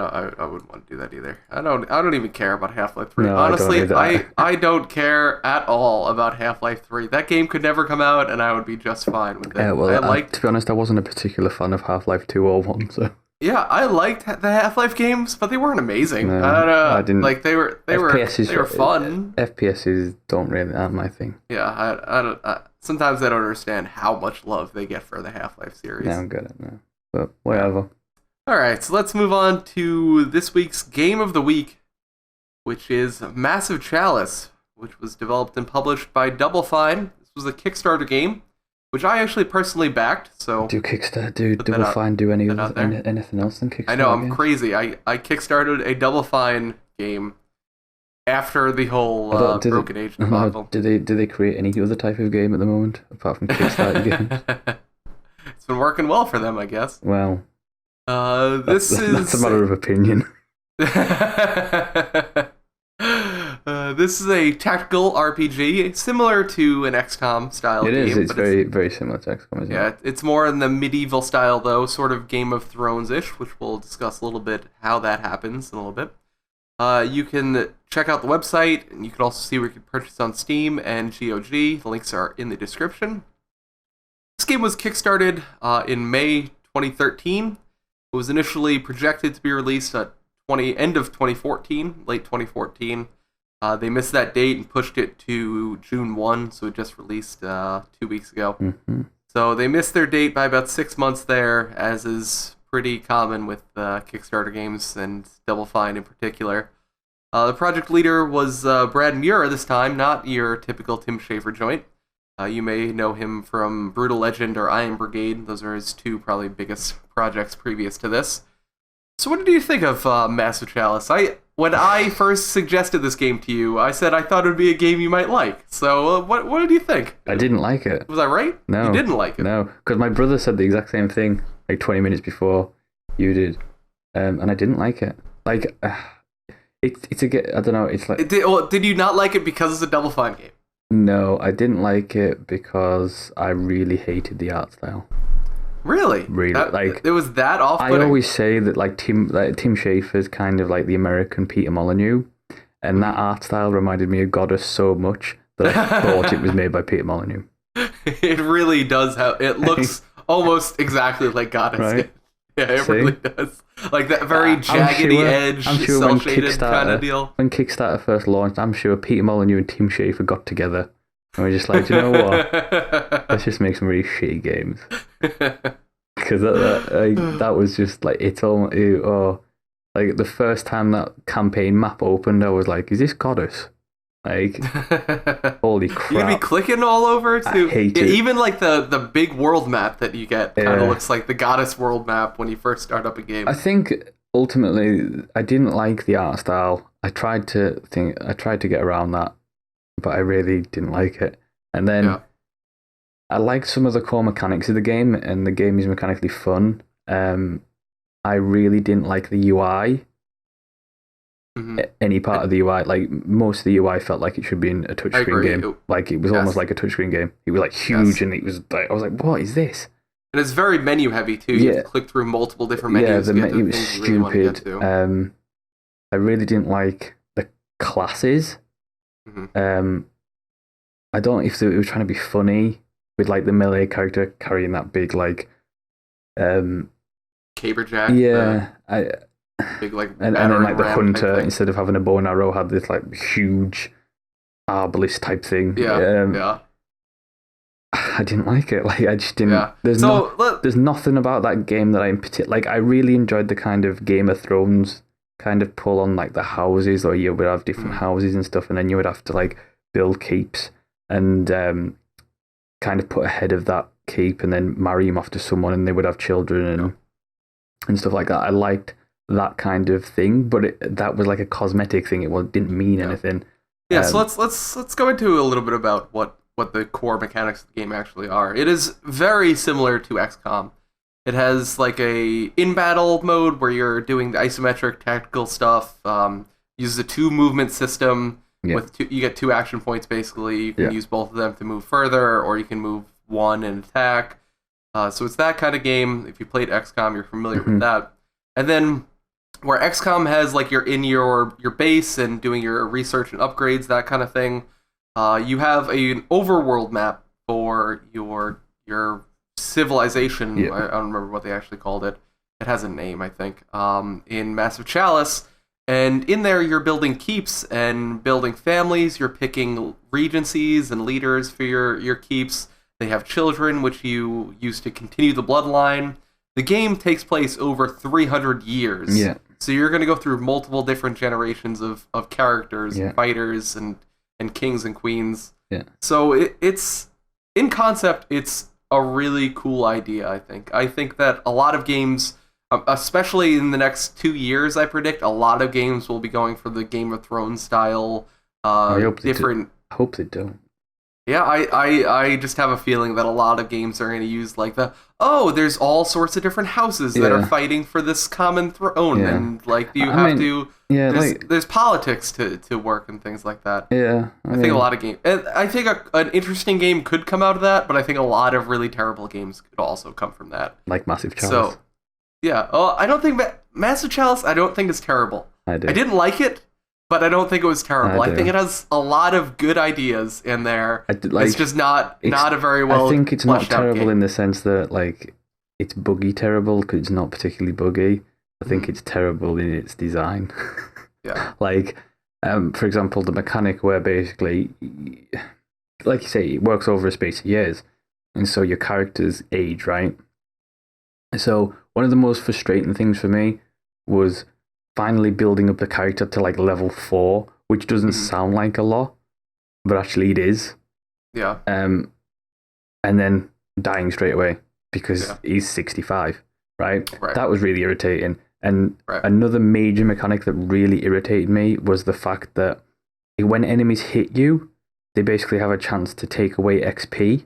Speaker 1: wouldn't want to do that either. I don't even care about Half-Life 3.
Speaker 2: No,
Speaker 1: honestly, I don't care at all about Half-Life 3. That game could never come out, and I would be just fine with it.
Speaker 2: Yeah, well, to be honest, I wasn't a particular fan of Half-Life 2 or 1, so.
Speaker 1: Yeah, I liked the Half-Life games, but they weren't amazing.
Speaker 2: No,
Speaker 1: I
Speaker 2: didn't.
Speaker 1: Like they were fun.
Speaker 2: FPSs aren't my thing.
Speaker 1: Yeah, sometimes I don't understand how much love they get for the Half-Life series.
Speaker 2: Yeah, I don't get it, no. But whatever.
Speaker 1: All right, so let's move on to this week's Game of the Week, which is Massive Chalice, which was developed and published by Double Fine. This was a Kickstarter game, which I actually personally backed. So
Speaker 2: do Kickstarter, do Double Fine do anything else than Kickstarter?
Speaker 1: I know, I'm crazy. I Kickstarted a Double Fine game after the whole Broken Age debacle.
Speaker 2: Do they create any other type of game at the moment apart from Kickstarter games?
Speaker 1: It's been working well for them, I guess.
Speaker 2: Well.
Speaker 1: That's
Speaker 2: a matter of opinion.
Speaker 1: This is a tactical RPG, similar to an XCOM style game.
Speaker 2: It is. It's very, very similar to XCOM, isn't it?
Speaker 1: Yeah, it's more in the medieval style, though, sort of Game of Thrones-ish, which we'll discuss a little bit how that happens in a little bit. You can check out the website, and you can also see where you can purchase on Steam and GOG. The links are in the description. This game was kickstarted in May 2013. It was initially projected to be released at end of 2014, late 2014. They missed that date and pushed it to June 1, so it just released 2 weeks ago.
Speaker 2: Mm-hmm.
Speaker 1: So they missed their date by about 6 months there, as is pretty common with Kickstarter games and Double Fine in particular. The project leader was Brad Mura this time, not your typical Tim Schafer joint. You may know him from Brutal Legend or Iron Brigade. Those are his two probably biggest projects previous to this. So what did you think of Massive Chalice? When I first suggested this game to you, I said I thought it would be a game you might like. So what did you think?
Speaker 2: I didn't like it.
Speaker 1: Was I right?
Speaker 2: No.
Speaker 1: You didn't like it?
Speaker 2: No, because my brother said the exact same thing like 20 minutes before you did. And I didn't like it. Like, it's I don't know, it's like...
Speaker 1: Did you not like it because it's a Double Fine game?
Speaker 2: No, I didn't like it because I really hated the art style.
Speaker 1: Really?
Speaker 2: Really,
Speaker 1: it was that off-putting?
Speaker 2: I always say that Tim Schafer's kind of like the American Peter Molyneux, and that art style reminded me of Goddess so much that I thought it was made by Peter Molyneux.
Speaker 1: It really does have. It looks almost exactly like Goddess.
Speaker 2: Right?
Speaker 1: Yeah, it really does. Like that very jaggedy edge, cel-shaded kind of deal.
Speaker 2: When Kickstarter first launched, I'm sure Peter Molyneux and Tim Schafer got together and were just like, you know what? Let's just make some really shitty games. Because that was just like, it's all, like the first time that campaign map opened, I was like, is this Goddess? Like, holy crap.
Speaker 1: You'd be clicking all over too.
Speaker 2: I hate it.
Speaker 1: Even like the big world map that you get kind of looks like the Goddess world map when you first start up a game.
Speaker 2: I think ultimately I didn't like the art style. I tried to get around that, but I really didn't like it. And then I liked some of the core mechanics of the game, and the game is mechanically fun. I really didn't like the UI. Mm-hmm. Any part of the UI, like most of the UI felt like it should be in a touchscreen game. Like it was almost like a touchscreen game. It was like huge, and it was like I was like, "What is this?" And
Speaker 1: it's very menu heavy too. You have to click through multiple different menus.
Speaker 2: Yeah, it was stupid. Really I really didn't like the classes. Mm-hmm. I don't know if it was trying to be funny with like the melee character carrying that big like
Speaker 1: caberjack.
Speaker 2: Yeah,
Speaker 1: big like
Speaker 2: and then like the hunter, instead of having a bow and arrow, had this like huge arbalist type thing.
Speaker 1: Yeah.
Speaker 2: I didn't like it. Like, I just didn't.
Speaker 1: Yeah.
Speaker 2: There's nothing about that game that I in particular like. I really enjoyed the kind of Game of Thrones kind of pull on like the houses, or you would have different houses and stuff, and then you would have to like build keeps and kind of put a head of that keep and then marry him off to someone, and they would have children and stuff like that. I liked that kind of thing, but that was like a cosmetic thing. It didn't mean anything.
Speaker 1: Yeah, so let's go into a little bit about what the core mechanics of the game actually are. It is very similar to XCOM. It has like a in-battle mode where you're doing the isometric tactical stuff. Uses a 2 movement system. With you get 2 action points basically. You can use both of them to move further, or you can move 1 and attack. So it's that kind of game. If you played XCOM, you're familiar with that. And then where XCOM has like you're in your base and doing your research and upgrades, that kind of thing. You have an overworld map for your civilization. I don't remember what they actually called it. It has a name, I think. In Massive Chalice, and in there you're building keeps and building families. You're picking regencies and leaders for your keeps. They have children, which you use to continue the bloodline. The game takes place over 300 years. Yeah. So you're going to go through multiple different generations of characters, and fighters, and kings and queens. Yeah. So it's in concept, it's a really cool idea, I think. I think that a lot of games, especially in the next 2 years, I predict, a lot of games will be going for the Game of Thrones style, different...
Speaker 2: I hope they don't.
Speaker 1: Yeah, I just have a feeling that a lot of games are going to use like there's all sorts of different houses that are fighting for this common throne, and like there's politics to work and things like that. Yeah, I think a lot of games. I think an interesting game could come out of that, but I think a lot of really terrible games could also come from that.
Speaker 2: Like Massive Chalice.
Speaker 1: So, yeah. I don't think Massive Chalice. I don't think it's terrible. I didn't like it. But I don't think it was terrible. I think it has a lot of good ideas in there. It's just not a very well.
Speaker 2: I think it's not terrible in the sense that like it's buggy terrible, because it's not particularly buggy. I think it's terrible in its design. Yeah. Like, for example, the mechanic where basically, like you say, it works over a space of years, and so your characters age, right? So one of the most frustrating things for me was finally building up the character to like level 4, which doesn't sound like a lot, but actually it is. Yeah. And then dying straight away because he's 65, right? That was really irritating. And another major mechanic that really irritated me was the fact that when enemies hit you, they basically have a chance to take away XP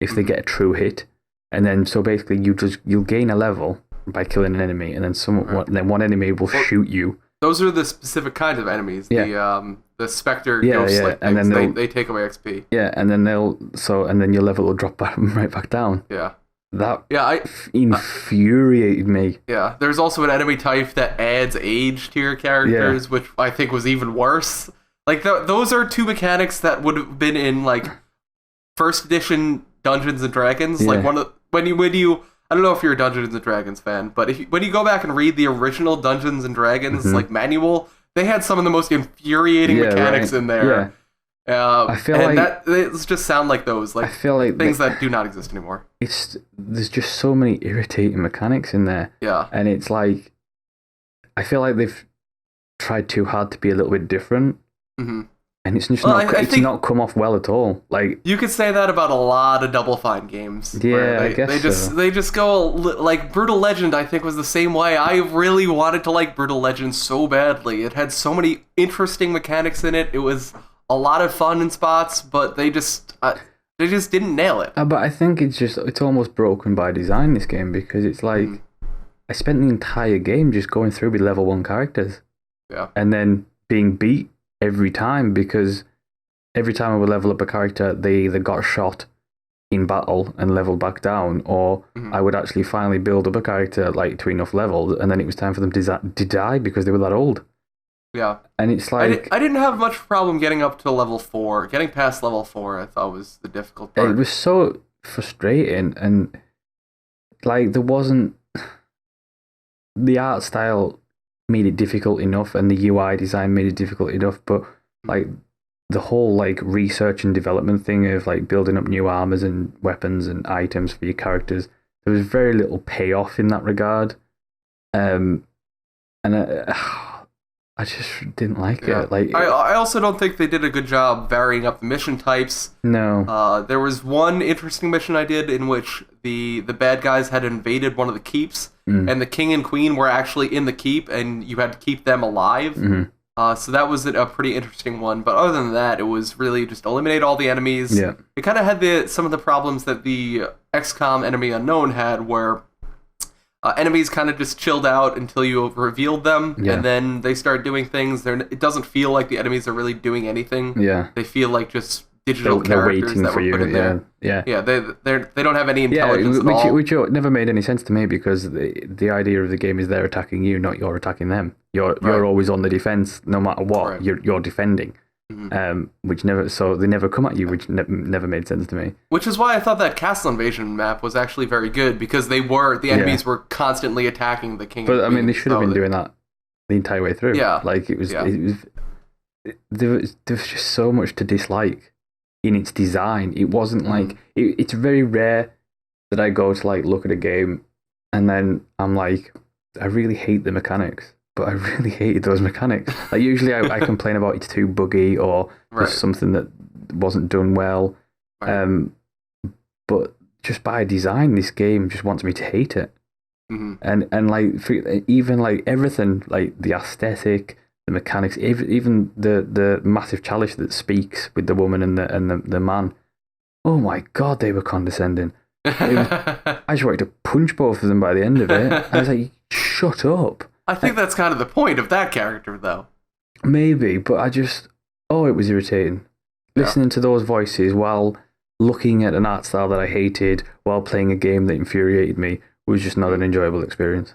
Speaker 2: if they get a true hit. And then so basically you'll gain a level by killing an enemy, and then one enemy will shoot you.
Speaker 1: Those are the specific kinds of enemies. Yeah. The Spectre ghost-like things. And then they take away XP.
Speaker 2: Yeah, and then your level will drop right back down. Yeah. That infuriated me.
Speaker 1: Yeah. There's also an enemy type that adds age to your characters, which I think was even worse. Like those are 2 mechanics that would have been in like first edition Dungeons and Dragons. Like when you I don't know if you're a Dungeons and Dragons fan, but when you go back and read the original Dungeons and Dragons like manual, they had some of the most infuriating mechanics in there. Yeah. I feel like it just sound like those. Like I feel like things that do not exist anymore.
Speaker 2: There's just so many irritating mechanics in there. Yeah. And it's like I feel like they've tried too hard to be a little bit different. Mm-hmm. And it's just not come off well at all. Like
Speaker 1: you could say that about a lot of Double Fine games.
Speaker 2: Yeah, I guess
Speaker 1: they just go like Brutal Legend. I think was the same way. I really wanted to like Brutal Legend so badly. It had so many interesting mechanics in it. It was a lot of fun in spots, but they just didn't nail it.
Speaker 2: But I think it's almost broken by design, this game, because it's like I spent the entire game just going through with level 1 characters. Yeah, and then being beat every time, because every time I would level up a character, they either got shot in battle and leveled back down, or I would actually finally build up a character like to enough levels, and then it was time for them to die because they were that old.
Speaker 1: Yeah.
Speaker 2: And it's like
Speaker 1: I didn't have much problem getting up to level 4. Getting past level 4 I thought was the difficult part.
Speaker 2: It was so frustrating, and like there wasn't the art style made it difficult enough, and the UI design made it difficult enough, but like the whole like research and development thing of like building up new armors and weapons and items for your characters, there was very little payoff in that regard. And I just didn't like it. Like,
Speaker 1: I also don't think they did a good job varying up the mission types.
Speaker 2: No.
Speaker 1: There was one interesting mission I did in which the bad guys had invaded one of the keeps, and the king and queen were actually in the keep, and you had to keep them alive. So that was a pretty interesting one. But other than that, it was really just eliminate all the enemies.
Speaker 2: Yeah.
Speaker 1: It kind of had some of the problems that the XCOM Enemy Unknown had, where enemies kind of just chilled out until you revealed them, and then they start doing things. It doesn't feel like the enemies are really doing anything.
Speaker 2: Yeah.
Speaker 1: They feel like just digital characters that were put in there.
Speaker 2: Yeah.
Speaker 1: They don't have any intelligence at all.
Speaker 2: Which never made any sense to me, because the idea of the game is they're attacking you, not you're attacking them. You're always on the defense, no matter what. You're defending. So they never come at you, which never made sense to me.
Speaker 1: Which is why I thought that Castle Invasion map was actually very good, because the enemies were constantly attacking the king.
Speaker 2: But I mean, they should have been doing that the entire way through.
Speaker 1: Yeah,
Speaker 2: like there was just so much to dislike in its design. It wasn't like it's very rare that I go to like look at a game and then I'm like, I really hate the mechanics. But I really hated those mechanics. Like, usually I complain about it's too buggy or there's something that wasn't done well. But just by design, this game just wants me to hate it. And like even like everything, like the aesthetic, the mechanics, even the massive chalice that speaks with the woman and the man. Oh my god, they were condescending. I just wanted to punch both of them by the end of it. I was like, shut up.
Speaker 1: I think that's kind of the point of that character, though.
Speaker 2: Maybe, but it was irritating. Listening to those voices while looking at an art style that I hated while playing a game that infuriated me was just not an enjoyable experience.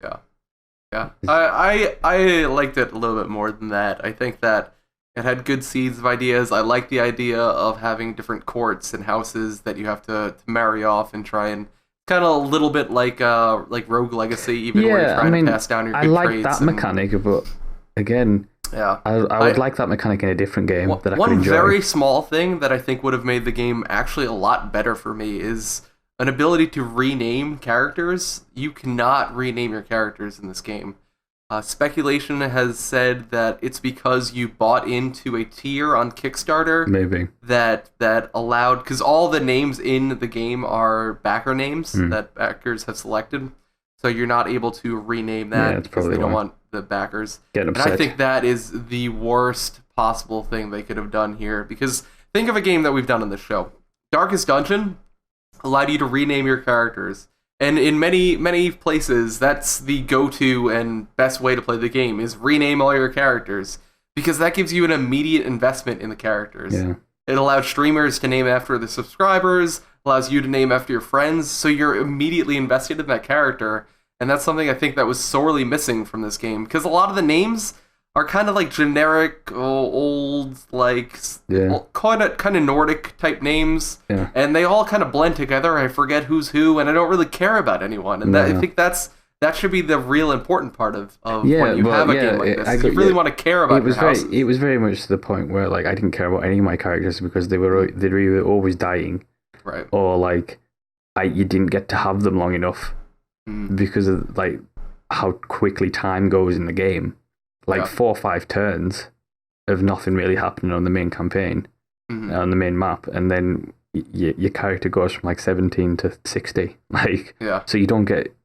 Speaker 1: Yeah. I liked it a little bit more than that. I think that it had good seeds of ideas. I like the idea of having different courts and houses that you have to marry off and try and... Kind of a little bit like Rogue Legacy, even where you're trying to pass down your good traits. I like that
Speaker 2: mechanic, but again, I would like that mechanic in a different game that I could enjoy.
Speaker 1: One very small thing that I think would have made the game actually a lot better for me is an ability to rename characters. You cannot rename your characters in this game. Speculation has said that it's because you bought into a tier on Kickstarter.
Speaker 2: Maybe.
Speaker 1: That allowed... Because all the names in the game are backer names that backers have selected. So you're not able to rename that because they don't want the backers.
Speaker 2: Get upset.
Speaker 1: And I think that is the worst possible thing they could have done here. Because think of a game that we've done on this show. Darkest Dungeon allowed you to rename your characters. And in many places, that's the go-to and best way to play the game, is rename all your characters. Because that gives you an immediate investment in the characters.
Speaker 2: Yeah.
Speaker 1: It allows streamers to name after the subscribers, allows you to name after your friends, so you're immediately invested in that character. And that's something I think that was sorely missing from this game. Because a lot of the names are kind of like generic, old, like kind of Nordic type names, and they all kind of blend together. I forget who's who, and I don't really care about anyone. And I think that should be the real important part of when you have a game like this. You really want to care about your houses.
Speaker 2: It was very much to the point where like I didn't care about any of my characters because they were either always dying, or like you didn't get to have them long enough because of like how quickly time goes in the game. Like 4 or 5 turns of nothing really happening on the main campaign, on the main map, and then your character goes from like 17 to 60. Like, so you don't get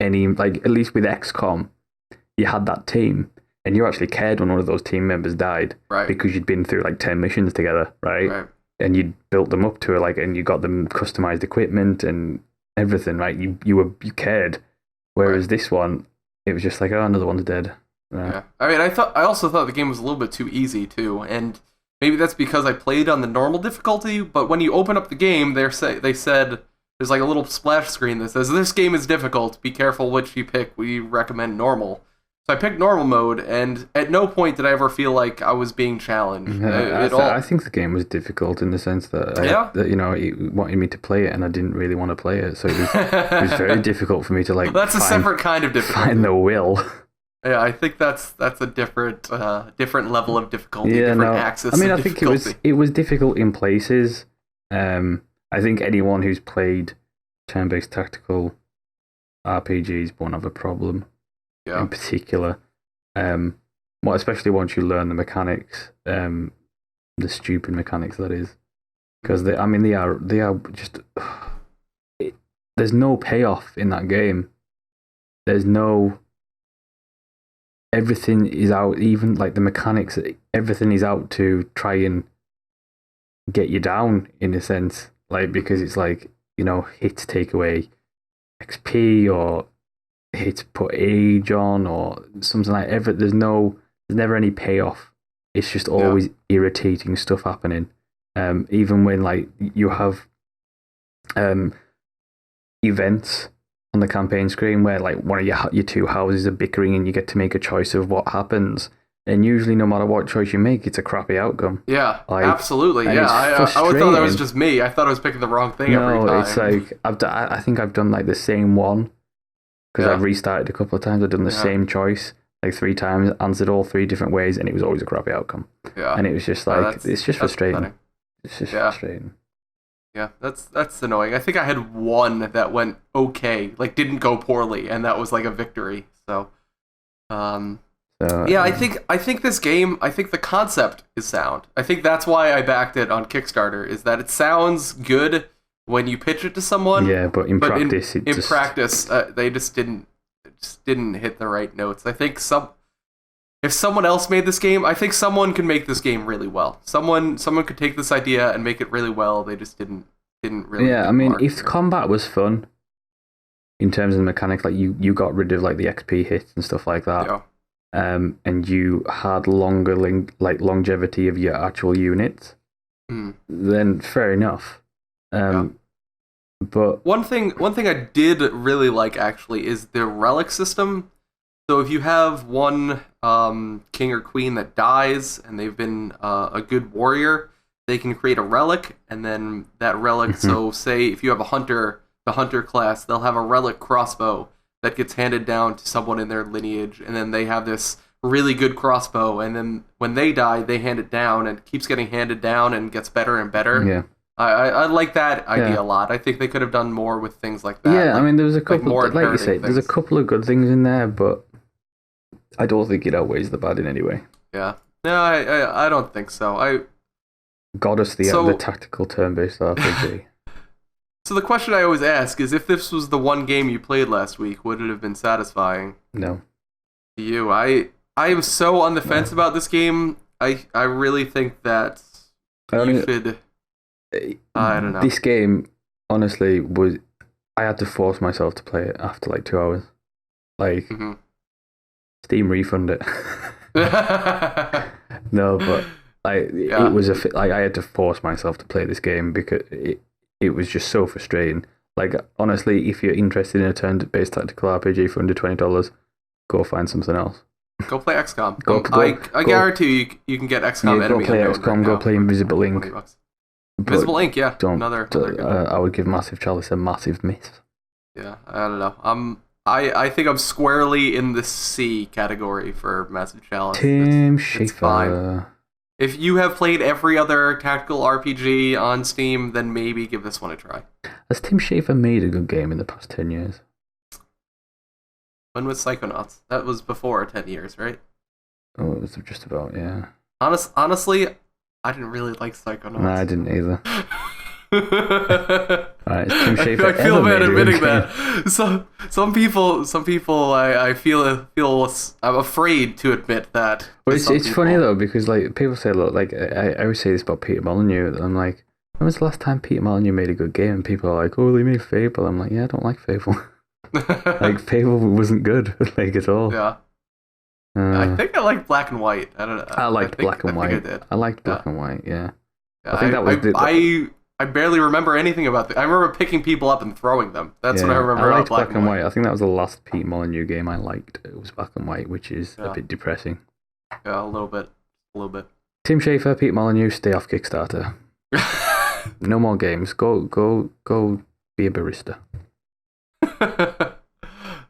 Speaker 2: any, like, at least with XCOM, you had that team, and you actually cared when one of those team members died, because you'd been through like 10 missions together, right? And you'd built them up to it, like, and you got them customized equipment and everything, right? You cared. Whereas this one, it was just like, oh, another one's dead.
Speaker 1: Yeah. I mean, I also thought the game was a little bit too easy too, and maybe that's because I played on the normal difficulty. But when you open up the game, they said there's like a little splash screen that says this game is difficult. Be careful which you pick. We recommend normal. So I picked normal mode, and at no point did I ever feel like I was being challenged.
Speaker 2: I think the game was difficult in the sense that, that it wanted me to play it, and I didn't really want to play it. So it was very difficult for me to like.
Speaker 1: That's a separate kind of difficulty.
Speaker 2: Find the will.
Speaker 1: Yeah, I think that's a different different level of difficulty,
Speaker 2: Yeah,
Speaker 1: different
Speaker 2: no.
Speaker 1: axis
Speaker 2: I mean,
Speaker 1: of
Speaker 2: I think
Speaker 1: difficulty.
Speaker 2: it was difficult in places. I think anyone who's played turn-based tactical RPGs won't have a problem.
Speaker 1: Yeah.
Speaker 2: In particular, well, especially once you learn the mechanics, the stupid mechanics that is, because they are just. There's no payoff in that game. There's no. Everything is out, even like the mechanics. Everything is out to try and get you down in a sense, like because it's like hits take away XP or hits put age on or something like ever. There's never any payoff. It's just always irritating stuff happening. Even when like you have events on the campaign screen where like one of your two houses are bickering and you get to make a choice of what happens. And usually, no matter what choice you make, it's a crappy outcome.
Speaker 1: Yeah,
Speaker 2: like,
Speaker 1: absolutely.
Speaker 2: And
Speaker 1: Yeah,
Speaker 2: it's
Speaker 1: I would thought that was
Speaker 2: frustrating.
Speaker 1: just me. I thought I was picking the wrong thing every
Speaker 2: No,
Speaker 1: time.
Speaker 2: it's like I think I've done like the same one because I've restarted a couple of times. I've done the same choice like 3 times, answered all 3 different ways, and it was always a crappy outcome.
Speaker 1: Yeah,
Speaker 2: And it was just like it's just frustrating.
Speaker 1: Pathetic.
Speaker 2: It's just frustrating.
Speaker 1: Yeah, that's annoying. I think I had one that went okay, like didn't go poorly, and that was like a victory. So, yeah, I think this game, I think the concept is sound. I think that's why I backed it on Kickstarter, is that it sounds good when you pitch it to someone.
Speaker 2: Yeah, but in practice,
Speaker 1: they just didn't hit the right notes. I think if someone else made this game, I think someone can make this game really well. Someone could take this idea and make it really well. They just didn't really.
Speaker 2: Yeah, I mean, if combat was fun in terms of the mechanics, like you got rid of like the XP hits and stuff like that.
Speaker 1: Yeah.
Speaker 2: And you had longer longevity of your actual units, then fair enough. But
Speaker 1: one thing I did really like actually is the relic system. So if you have one king or queen that dies and they've been a good warrior, they can create a relic, and then that relic. So say if you have a hunter, the hunter class, they'll have a relic crossbow that gets handed down to someone in their lineage, and then they have this really good crossbow, and then when they die, they hand it down, and it keeps getting handed down and gets better and better.
Speaker 2: Yeah.
Speaker 1: I like that idea a lot. I think they could have done more with things like that.
Speaker 2: Yeah, I mean, there was a couple,
Speaker 1: like
Speaker 2: you say, there's a couple of good things in there, but I don't think it outweighs the bad in any way.
Speaker 1: Yeah. No, I don't think so.
Speaker 2: Gaddock, the tactical turn-based RPG.
Speaker 1: So the question I always ask is, if this was the one game you played last week, would it have been satisfying?
Speaker 2: No.
Speaker 1: To you? I am so on the fence about this game. I really think that you should. I don't know.
Speaker 2: This game, honestly, I had to force myself to play it after like 2 hours. Like, Steam refund it. No, but it was I had to force myself to play this game because it was just so frustrating. Like, honestly, if you're interested in a turn-based tactical RPG for under $20, go find something else.
Speaker 1: Go play XCOM. I guarantee you can get XCOM Enemy
Speaker 2: Go play
Speaker 1: Unknown
Speaker 2: XCOM, go play Invisible Ink.
Speaker 1: Invisible Ink, yeah. Another
Speaker 2: I would give Massive Chalice a massive miss.
Speaker 1: Yeah, I don't know. I think I'm squarely in the C category for Massive Chalice.
Speaker 2: Tim Schafer.
Speaker 1: If you have played every other tactical RPG on Steam, then maybe give this one a try.
Speaker 2: Has Tim Schafer made a good game in the past 10 years?
Speaker 1: When was Psychonauts? That was before 10 years, right?
Speaker 2: Oh, it was just about, yeah.
Speaker 1: Honestly, I didn't really like Psychonauts.
Speaker 2: No, I didn't either. Right, Tim Schafer.
Speaker 1: I feel bad admitting that. Some people, I feel I'm afraid to admit that.
Speaker 2: But it's funny though, because like people say, look, like I always say this about Peter Molyneux. I'm like, when was the last time Peter Molyneux made a good game? And people are like, oh, they made Fable. I'm like, yeah, I don't like Fable. Like, Fable wasn't good, like, at all.
Speaker 1: Yeah. I think I like Black and White. I don't know.
Speaker 2: I liked Black and White.
Speaker 1: I did.
Speaker 2: I liked Black and White. Yeah.
Speaker 1: I think that was I barely remember anything about it. I remember picking people up and throwing them. That's what I remember about Black and White.
Speaker 2: I think that was the last Pete Molyneux game I liked. It was Black and White, which is a bit depressing.
Speaker 1: Yeah, a little bit.
Speaker 2: Tim Schafer, Pete Molyneux, stay off Kickstarter. No more games. Go be a barista.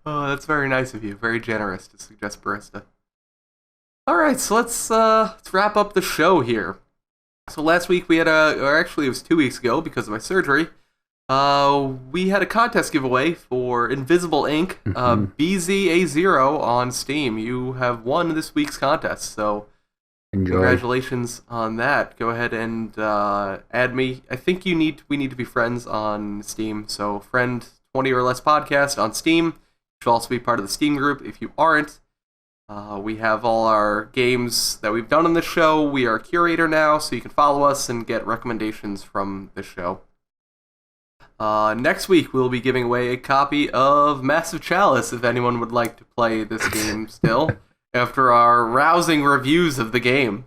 Speaker 1: Oh, That's very nice of you. Very generous to suggest barista. All right, so let's wrap up the show here. So last week we had or actually it was 2 weeks ago because of my surgery. We had a contest giveaway for Invisible Ink, BZA0 on Steam. You have won this week's contest, so
Speaker 2: Enjoy.
Speaker 1: Congratulations on that. Go ahead and add me. I think we need to be friends on Steam. So friend 20orLESS podcast on Steam. You should also be part of the Steam group if you aren't. We have all our games that we've done on the show. We are a curator now, so you can follow us and get recommendations from the show. Next week, we'll be giving away a copy of Massive Chalice if anyone would like to play this game still, after our rousing reviews of the game.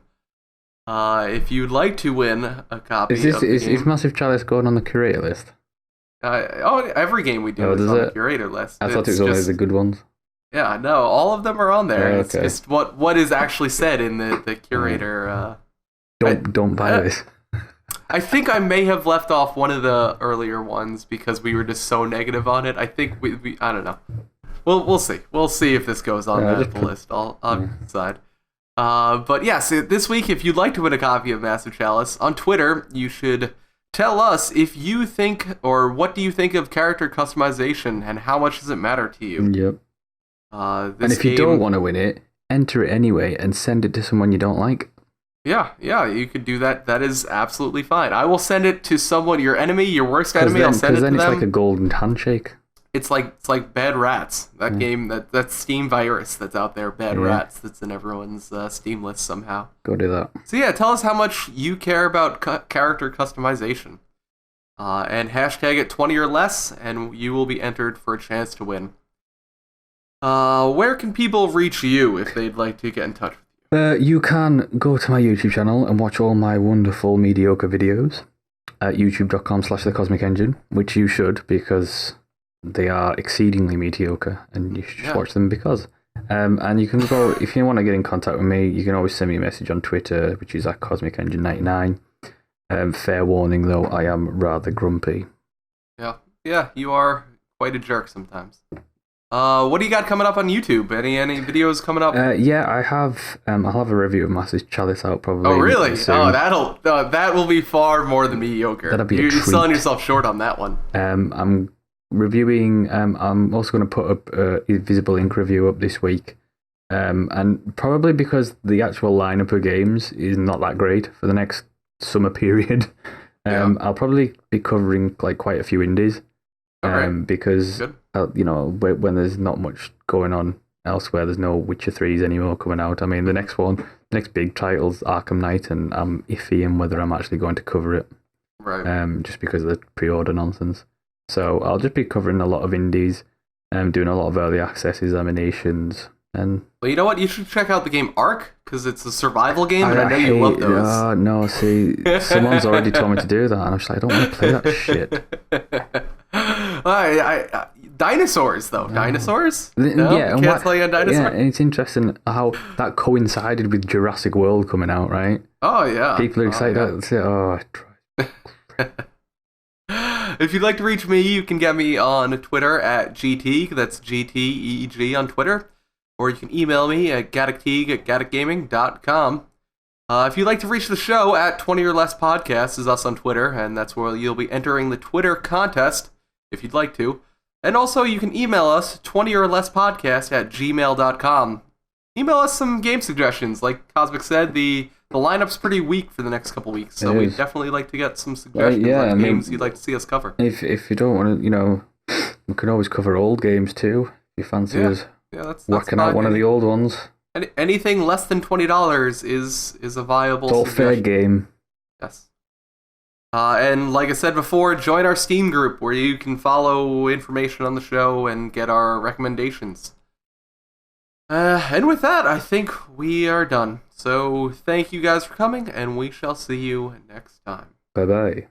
Speaker 1: If you'd like to win a copy of the game...
Speaker 2: Is Massive Chalice going on the curator list?
Speaker 1: Every game we do is on the curator list.
Speaker 2: I thought it was only the good ones.
Speaker 1: Yeah, no, all of them are on there.
Speaker 2: Oh,
Speaker 1: It's just what is actually said in the curator.
Speaker 2: Don't buy this.
Speaker 1: I think I may have left off one of the earlier ones because we were just so negative on it. I think we I don't know. We'll see. We'll see if this goes on the list. I'll decide. But yeah, so this week, if you'd like to win a copy of Massive Chalice, on Twitter, you should tell us if you think, or what do you think of character customization, and how much does it matter to you?
Speaker 2: Yep. And if you don't want to win it, enter it anyway and send it to someone you don't like. Yeah,
Speaker 1: you could do that. That is absolutely fine. I will send it to someone, your enemy, your worst enemy. I'll send it to them.
Speaker 2: Because then it's like a golden handshake.
Speaker 1: It's like Bad Rats. That game, that Steam virus that's out there, Bad Rats, that's in everyone's Steam list somehow.
Speaker 2: Go do that.
Speaker 1: So yeah, tell us how much you care about character customization. And hashtag it 20orLESS, and you will be entered for a chance to win. Where can people reach you if they'd like to get in touch with you?
Speaker 2: You can go to my YouTube channel and watch all my wonderful mediocre videos at youtube.com/thecosmicengine, which you should, because they are exceedingly mediocre, and you should watch them because. And you can go, if you want to get in contact with me, you can always send me a message on Twitter, which is at CosmicEngine99. Fair warning, though, I am rather grumpy.
Speaker 1: Yeah, you are quite a jerk sometimes. What do you got coming up on YouTube? Any videos coming up?
Speaker 2: Yeah, I have. I'll have a review of Massive Chalice out probably.
Speaker 1: Oh, really?
Speaker 2: Soon.
Speaker 1: That will be far more than mediocre.
Speaker 2: That'll be
Speaker 1: You're selling yourself short on that one.
Speaker 2: I'm reviewing. I'm also going to put up a Invisible Ink review up this week. And probably because the actual lineup of games is not that great for the next summer period. I'll probably be covering like quite a few indies. Because when there's not much going on elsewhere, there's no Witcher 3s anymore coming out. I mean, the next big title's Arkham Knight, and I'm iffy on whether I'm actually going to cover it.
Speaker 1: Right.
Speaker 2: Just because of the pre-order nonsense. So I'll just be covering a lot of indies, doing a lot of early access examinations. And
Speaker 1: well, you know what? You should check out the game Ark, because it's a survival game, and I know you love those.
Speaker 2: No, see, someone's already told me to do that, and I'm just like, I don't want to play that shit.
Speaker 1: Dinosaurs, though. Dinosaurs?
Speaker 2: No? Yeah,
Speaker 1: you can't play on dinosaurs?
Speaker 2: Yeah, and it's interesting how that coincided with Jurassic World coming out, right?
Speaker 1: Oh, yeah.
Speaker 2: People are excited.
Speaker 1: If you'd like to reach me, you can get me on Twitter at GTeeg. That's GTEEG on Twitter. Or you can email me at gaddockteeg@gaddockgaming.com. If you'd like to reach the show, at 20orLESS podcast is us on Twitter, and that's where you'll be entering the Twitter contest, if you'd like to. And also, you can email us, 20orLESSpodcast@gmail.com. Email us some game suggestions. Like Cosmic said, the lineup's pretty weak for the next couple weeks, so we'd definitely like to get some suggestions on games you'd like to see us cover.
Speaker 2: If you don't want to, we can always cover old games too, if you fancy us.
Speaker 1: Yeah, that's
Speaker 2: whacking out one of the old ones.
Speaker 1: Anything less than $20 is a viable
Speaker 2: suggestion. Fair game.
Speaker 1: Yes. And like I said before, join our Steam group where you can follow information on the show and get our recommendations. And with that, I think we are done. So thank you guys for coming, and we shall see you next time.
Speaker 2: Bye-bye.